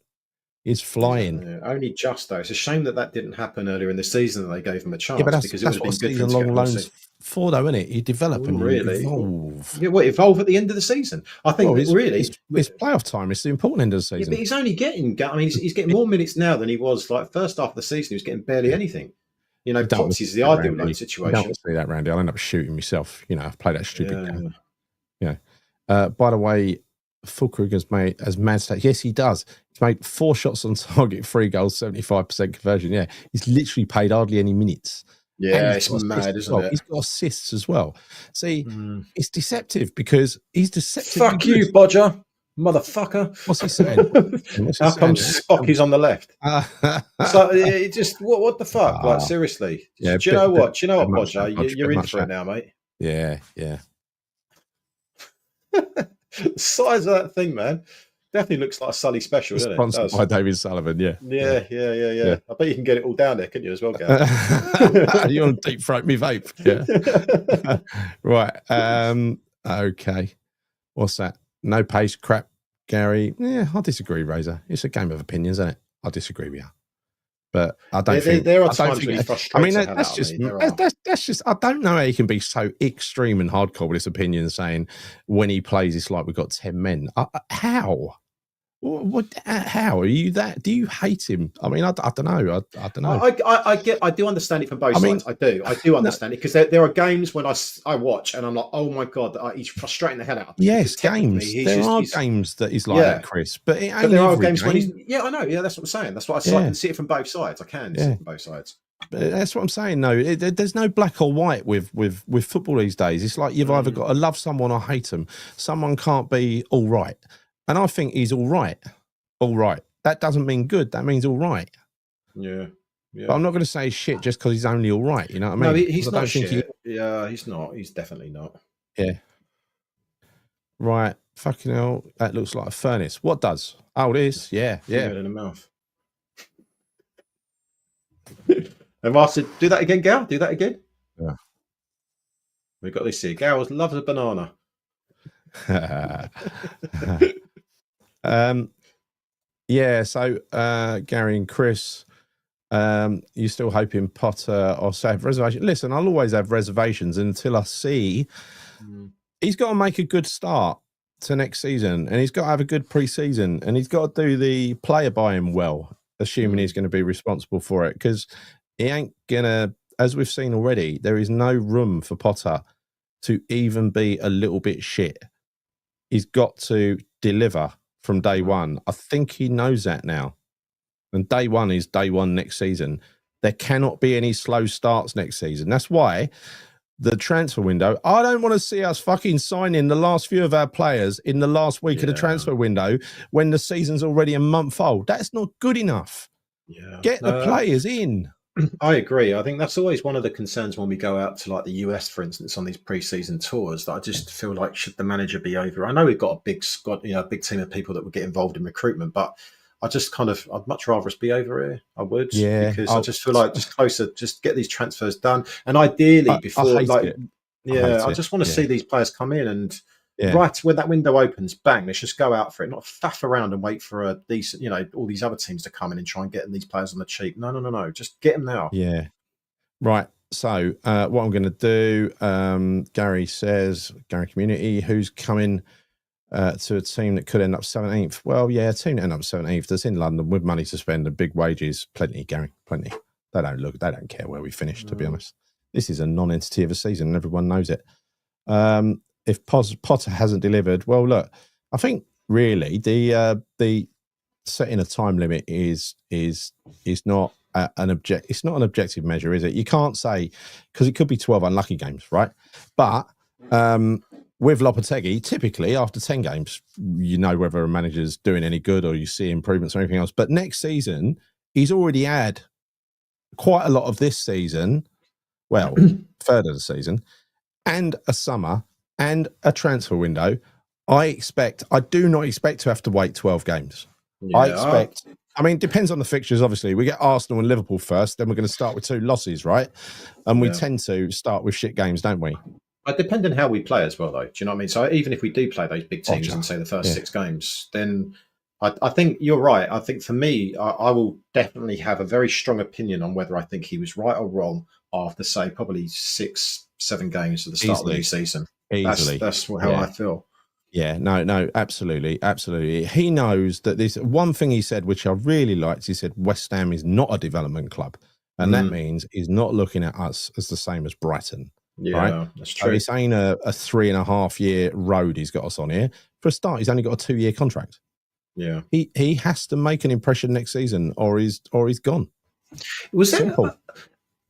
He's flying. Yeah, only just though. It's a shame that didn't happen earlier in the season. That they gave him a chance because that's what season-long loans for, though, isn't it? You develop and evolve. Yeah, evolve at the end of the season. I think it's playoff time. It's the important end of the season. Yeah, but he's only getting. I mean, he's getting more minutes now than he was like first half of the season. He was getting barely anything. Potts is the ideal loan situation. I don't see that, Randy. I'll end up shooting myself. I've played that stupid game. Yeah. By the way, Fulkrug has mad stats. Yes, he does. He's made 4 shots on target, 3 goals, 75% conversion. Yeah, he's literally played hardly any minutes. Yeah, it's mad, isn't it? He's got assists as well. See, it's deceptive because he's deceptive. Fuck you, Bodger, motherfucker. What's he saying? How come Spock is on the left? So it just what the fuck? Like seriously? Yeah. Do you know what, Bodger? You're in for it now, mate. Yeah. The size of that thing, man, definitely looks like a Sully special, doesn't it? Sponsored by David Sullivan, yeah. I bet you can get it all down there, couldn't you, as well, Gav? You want to deep throat me vape? Yeah. Right. Okay. What's that? No pace, crap, Gary. Yeah, I disagree, Razor. It's a game of opinions, isn't it? I disagree with you. But I don't think there are times when he frustrates. I mean, that's just. I don't know how he can be so extreme and hardcore with his opinion, saying when he plays, it's like we've got 10 men. How? How are you that? Do you hate him? I mean, I don't know. I don't know. I do understand it from both sides. I do understand it because there are games when I watch and I'm like, oh my god, he's frustrating the hell out of me. Yes, games. There are games that he's like that, Chris. But there are games when he's. Yeah, I know. Yeah, that's what I'm saying. That's what I can see it from both sides. I can see it from both sides. That's what I'm saying. No, there's no black or white with football these days. It's like you've either got to love someone or hate them. Someone can't be all right. And I think he's all right. All right. That doesn't mean good. That means all right. Yeah. But I'm not going to say shit just because he's only all right. You know what I mean? No, he's not shit. Yeah, he's not. He's definitely not. Yeah. Right. Fucking hell. That looks like a furnace. What does? Oh, this. Yeah. In the mouth. And I said, do that again, Gal. Do that again. Yeah. We've got this here. Gal loves a banana. So Gary and Chris, you still hoping Potter or say have reservations? Listen, I'll always have reservations until I see he's got to make a good start to next season, and he's got to have a good pre-season, and he's got to do the player buy-in well, assuming he's going to be responsible for it, because he ain't gonna as we've seen already, there is no room for Potter to even be a little bit shit. He's got to deliver from day one. I think he knows that now. And day one is day one next season. There cannot be any slow starts next season. That's why the transfer window, I don't want to see us fucking sign in the last few of our players in the last week of the transfer window when the season's already a month old. That's not good enough. Yeah. Get the players in. I agree. I think that's always one of the concerns when we go out to like the US, for instance, on these pre-season tours. That I just feel like, should the manager be over? I know we've got a big squad, a big team of people that would get involved in recruitment, but I just I'd much rather us be over here. I would, because I just feel like just closer, just get these transfers done, and ideally before, I just want to see these players come in and. Yeah. Right when that window opens, bang, let's just go out for it, not faff around and wait for a decent, all these other teams to come in and try and get these players on the cheap. No. Just get them now. Yeah. Right. So what I'm going to do, Gary Community, who's coming to a team that could end up 17th. Well, yeah, a team that end up 17th that's in London with money to spend and big wages. Plenty, Gary, plenty. They don't care where we finish, to be honest. This is a non-entity of a season and everyone knows it. If Potter hasn't delivered, well, look, I think really the setting a time limit is not an objective measure, is it? You can't say, because it could be 12 unlucky games, right? But with Lopetegui, typically after 10 games, you know whether a manager's doing any good or you see improvements or anything else. But next season, he's already had quite a lot of this season, well, third of the season, and a summer and a transfer window. I do not expect to have to wait 12 games. Yeah. It depends on the fixtures, obviously. We get Arsenal and Liverpool first, then we're going to start with 2 losses, right? And we tend to start with shit games, don't we? It depends on how we play as well, though. Do you know what I mean? So even if we do play those big teams and say the first 6 games, then I think you're right. I think for me, I will definitely have a very strong opinion on whether I think he was right or wrong after, say, probably 6-7 games at the start of the new season. Easily. That's how I feel. Yeah, no, absolutely. He knows that this one thing he said, which I really liked. He said West Ham is not a development club, and that means he's not looking at us as the same as Brighton. Yeah, right? That's true. So this ain't a 3.5-year road he's got us on here. For a start, he's only got a 2-year contract. Yeah, he has to make an impression next season, or he's gone. Was simple.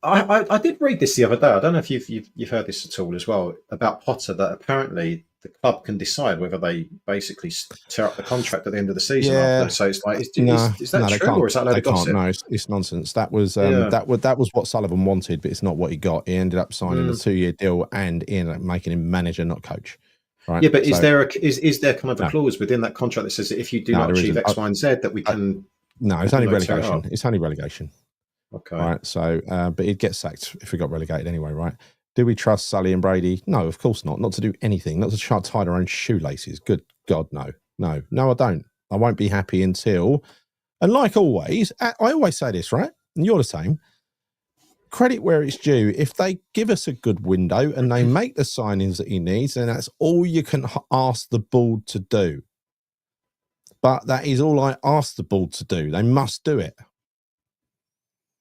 I did read this the other day. I don't know if you've heard this at all as well about Potter, that apparently the club can decide whether they basically tear up the contract at the end of the season. Yeah. After. So it's like, is that true, or is that a load of gossip? No, it's nonsense. That was that was what Sullivan wanted, but it's not what he got. He ended up signing a 2-year deal, and he ended up making him manager, not coach. Right? Yeah, but is there kind of a clause within that contract that says that if you do not achieve X, Y, and Z, that we can? No, it's only relegation. It's only relegation. Okay. Right. So, but he'd get sacked if we got relegated anyway, right? Do we trust Sully and Brady? No, of course not. Not to do anything. Not to try to tie their own shoelaces. Good God, no. No, I don't. I won't be happy until, and like always, I always say this, right? And you're the same. Credit where it's due. If they give us a good window and they make the signings that he needs, then that's all you can ask the board to do. But that is all I ask the board to do. They must do it.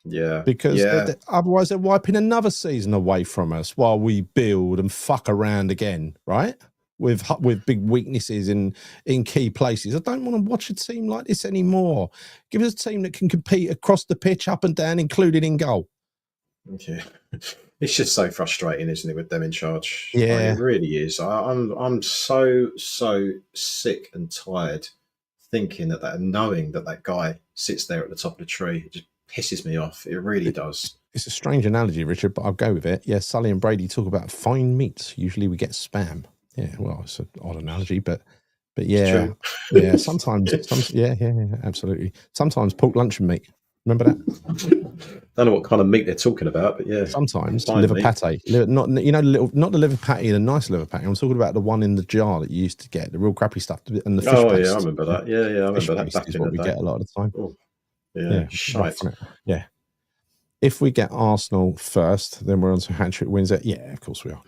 Yeah. Because otherwise they're wiping another season away from us while we build and fuck around again, right? With big weaknesses in key places. I don't want to watch a team like this anymore. Give us a team that can compete across the pitch, up and down, including in goal. Yeah. It's just so frustrating, isn't it, with them in charge? Yeah. It really is. I'm so sick and tired thinking knowing that guy sits there at the top of the tree. It just pisses me off. It really does. It's a strange analogy, Richard, but I'll go with it. Yeah, Sully and Brady talk about fine meats. Usually we get spam. Yeah, well, it's an odd analogy, but yeah, yeah. Sometimes, yeah, absolutely. Sometimes pork luncheon meat. Remember that? Don't know what kind of meat they're talking about, but yeah. Sometimes liver pate. Not the liver patty, the nice liver patty. I'm talking about the one in the jar that you used to get, the real crappy stuff, and the fish paste. Oh yeah, I remember that. Yeah, I remember that. Back is in what the we day. get a lot of the time. Oh. Yeah, shite. Yeah. If we get Arsenal first, then we're on to hat-trick wins. Yeah, of course we are.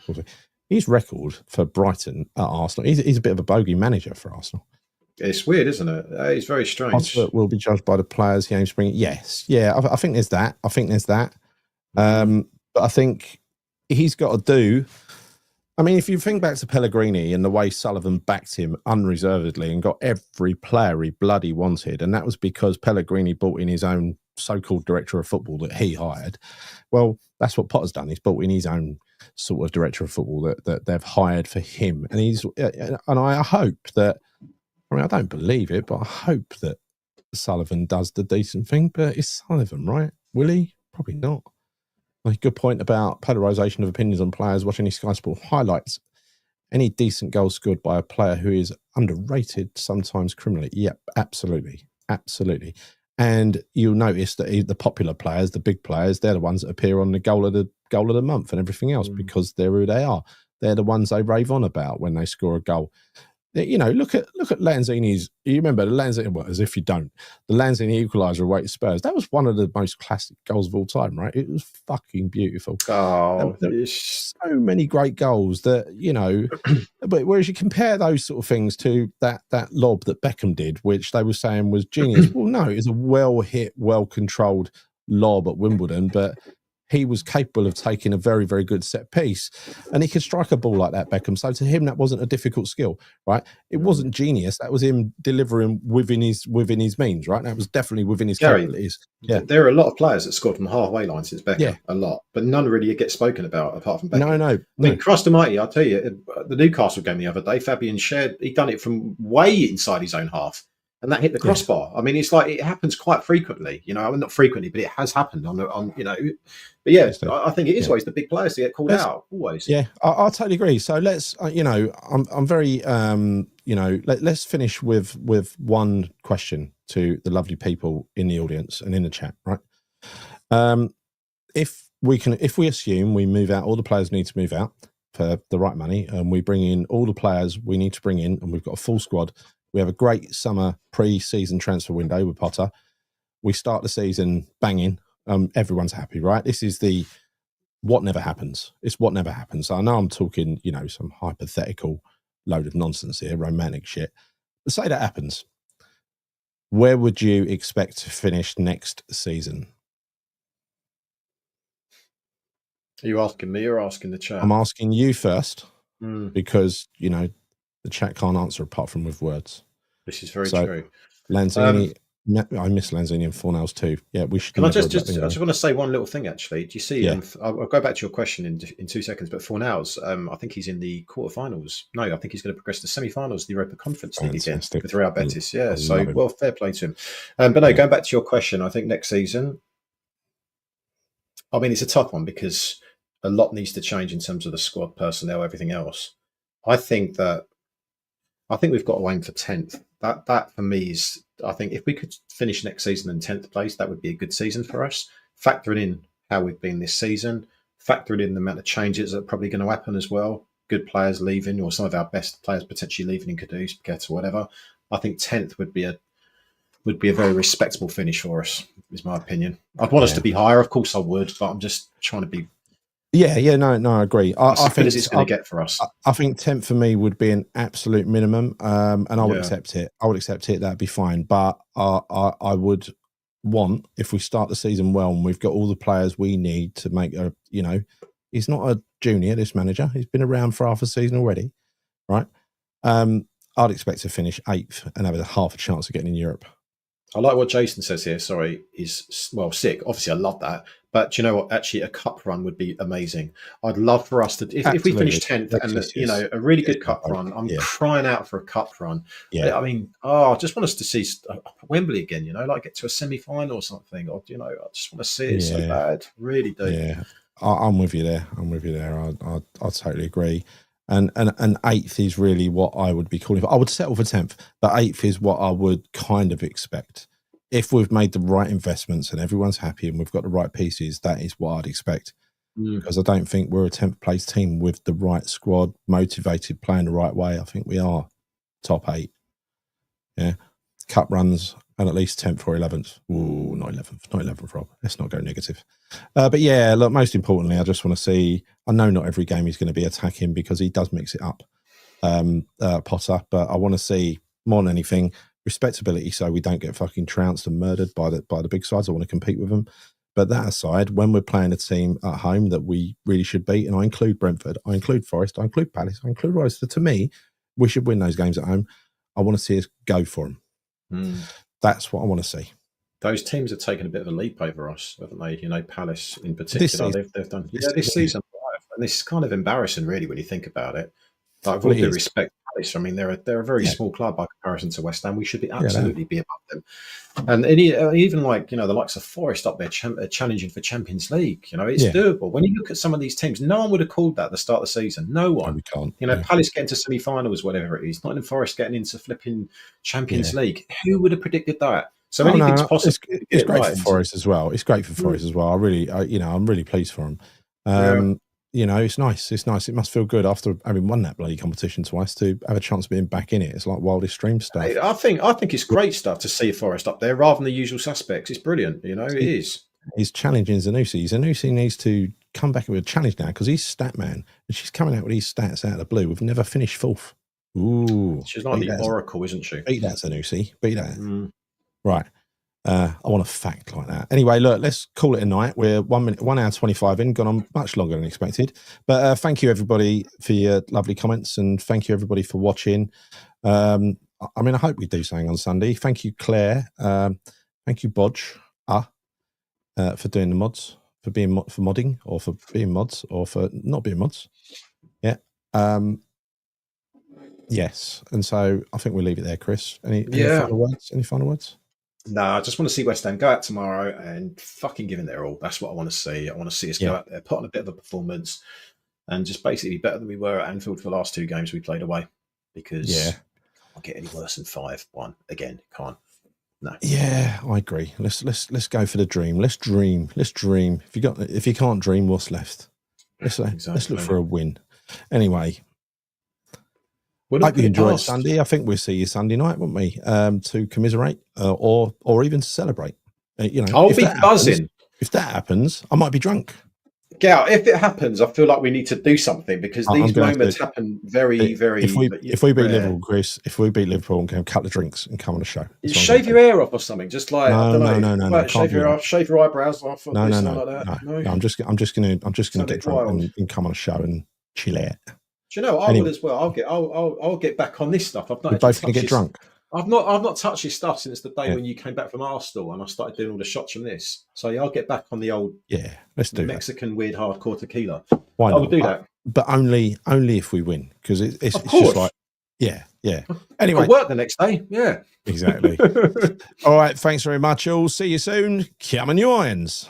His record for Brighton at Arsenal, he's a bit of a bogey manager for Arsenal. It's weird, isn't it? It's very strange. Potter will be judged by the players he aims to bring. Yes. Yeah, I think there's that. But I think he's got to do. I mean, if you think back to Pellegrini and the way Sullivan backed him unreservedly and got every player he bloody wanted, and that was because Pellegrini brought in his own so-called director of football that he hired. Well, that's what Potter's done. He's brought in his own sort of director of football that they've hired for him, and I hope that. I mean, I don't believe it, but I hope that Sullivan does the decent thing. But it's Sullivan, right? Will he? Probably not. Like, good point about polarisation of opinions on players. Watching any Sky Sport highlights, any decent goal scored by a player who is underrated, sometimes criminally. Yep, absolutely. Absolutely. And you'll notice that the popular players, the big players, they're the ones that appear on the goal of the month and everything else because they're who they are. They're the ones they rave on about when they score a goal. You know, look at Lanzini's. You remember the Lanzini? Well, as if you don't, the Lanzini equaliser away to Spurs. That was one of the most classic goals of all time, right? It was fucking beautiful. Oh, there's so many great goals that, you know. But whereas you compare those sort of things to that lob that Beckham did, which they were saying was genius. Well, no, it was a well hit, well controlled lob at Wimbledon, but he was capable of taking a very, very good set piece, and he could strike a ball like that, Beckham. So to him, that wasn't a difficult skill, right? It wasn't genius. That was him delivering within his means, right? That was definitely within his capabilities. Yeah, there are a lot of players that scored from the halfway line since Beckham, a lot, but none really get spoken about apart from Beckham. No. I mean, Christ Almighty, I'll tell you, the Newcastle game the other day, Fabian shared, he'd done it from way inside his own half. And that hit the crossbar. I mean, it's like it happens quite frequently, you know. I mean, not frequently, but it has happened on you know. But yeah, I think it is always the big players to get called out. Always. Yeah, I totally agree. So let's, you know, I'm very, you know, let's finish with one question to the lovely people in the audience and in the chat, right? If we assume we move out, all the players need to move out for the right money, and we bring in all the players we need to bring in, and we've got a full squad. We have a great summer pre-season transfer window with Potter. We start the season banging. Everyone's happy, right? This is the what never happens. It's what never happens. I know I'm talking, you know, some hypothetical load of nonsense here, romantic shit. But say that happens. Where would you expect to finish next season? Are you asking me or asking the chat? I'm asking you first because, you know, the chat can't answer apart from with words. This is very true. Lanzini, I miss Lanzini and Fornals too. Yeah, we should. Can I just want to say one little thing actually. Do you see? Yeah. I'll go back to your question in 2 seconds. But Fornals, I think he's in the quarterfinals. No, I think he's going to progress to semi-finals of the Europa Conference League again with Real Betis. Yeah, so well, fair play to him. But no, going back to your question, I think next season. I mean, it's a tough one because a lot needs to change in terms of the squad, personnel, everything else. I think we've got to aim for 10th. That for me is, I think if we could finish next season in 10th place, that would be a good season for us. Factoring in how we've been this season, factoring in the amount of changes that are probably going to happen as well. Good players leaving, or some of our best players potentially leaving in Kudus, Paqueta, or whatever. I think 10th would be a very respectable finish for us, is my opinion. I'd want us to be higher, of course I would, but I'm just trying to be. Yeah, no, I agree. I think it's going to get for us. I think 10th for me would be an absolute minimum, and I would accept it. I would accept it. That'd be fine. But I would want, if we start the season well and we've got all the players we need to make a, you know, he's not a junior, this manager. He's been around for half a season already, right? I'd expect to finish 8th and have a half a chance of getting in Europe. I like what Jason says here. Sorry, is well, sick. Obviously, I love that. But do you know what? Actually, a cup run would be amazing. I'd love for us to, if we finish 10th and you know, a really good cup run. I'm crying out for a cup run. Yeah. I mean, I just want us to see Wembley again. You know, like get to a semi-final or something. Or you know, I just want to see it so bad. Really do. Yeah, I'm with you there. I totally agree. And 8th is really what I would be calling for. I would settle for 10th, but 8th is what I would kind of expect. If we've made the right investments and everyone's happy and we've got the right pieces, that is what I'd expect. Because I don't think we're a 10th place team with the right squad, motivated, playing the right way. I think we are top 8. Yeah. Cup runs and at least 10th or 11th. Ooh, not 11th, Rob. Let's not go negative. But yeah, look, most importantly, I just want to see, I know not every game he's going to be attacking because he does mix it up, Potter, but I want to see more than anything, respectability so we don't get fucking trounced and murdered by the big sides. I want to compete with them. But that aside, when we're playing a team at home that we really should beat, and I include Brentford, I include Forest, I include Palace, I include Rice. So to me, we should win those games at home. I want to see us go for them. That's what I want to see. Those teams have taken a bit of a leap over us, haven't they? You know, Palace in particular, they've done this season. And this is kind of embarrassing, really, when you think about it. Like, with all due respect, Palace, I mean, they're a very small club by comparison to West Ham. We should be absolutely be above them. And even like, you know, the likes of Forest up there challenging for Champions League, you know, it's doable. When you look at some of these teams, no one would have called that at the start of the season. No one. No, we can't. You know, Palace getting to semi-finals, whatever it is. Nottingham Forest getting into flipping Champions League. Who would have predicted that? So anything's possible. It's great for Forest as well. It's great for Forest as well. I'm really pleased for them. You know, it's nice. It's nice. It must feel good after having won that bloody competition twice to have a chance of being back in it. It's like wildest dream stuff. I think it's great stuff to see Forest up there rather than the usual suspects. It's brilliant. You know, it is. He's challenging Zanussi. Zanussi needs to come back with a challenge now because he's stat man, and she's coming out with these stats out of the blue. We've never finished fourth. Ooh, she's like the oracle, isn't she? Beat that, Zanussi. Beat that. Right. I want a fact like that. Anyway, look, let's call it a night. We're 1 hour 25 in, gone on much longer than expected. But thank you, everybody, for your lovely comments, and thank you, everybody, for watching. I mean, I hope we do something on Sunday. Thank you, Claire. Thank you, Bodge, for doing the mods, for being for modding, or for being mods, or for not being mods. Yeah. Yes. And so I think we'll leave it there, Chris. Any final words? Any final words? No, I just want to see West Ham go out tomorrow and fucking give it their all. That's what I want to see. I want to see us go out there, put on a bit of a performance, and just basically be better than we were at Anfield for the last 2 games we played away. Because I can't get any worse than 5-1 again. Can't. No. Yeah, I agree. Let's go for the dream. Let's dream. If you can't dream, what's left? Let's look for a win. Anyway. I hope you enjoyed Sunday. I think we'll see you Sunday night, won't we? To commiserate or even to celebrate. You know, I'll be buzzing. If that happens, I might be drunk. Gal, if it happens, I feel like we need to do something because these moments happen very, very. If we beat Liverpool, Chris, and can have a couple of drinks and come on a show, shave your hair off or something. Just like no. Shave your eyebrows off. No. I'm just gonna get drunk and come on a show and chill out. Do you know I would as well? I'll get back on this stuff. We're both gonna get drunk. I've not touched this stuff since the day when you came back from Arsenal and I started doing all the shots from this. So I'll get back on the old let's do Mexican weird hardcore tequila. Why not? I would do that, but only if we win because it's just like Anyway, I'll work the next day. Yeah, exactly. All right, thanks very much. All see you soon. Come on, you irons.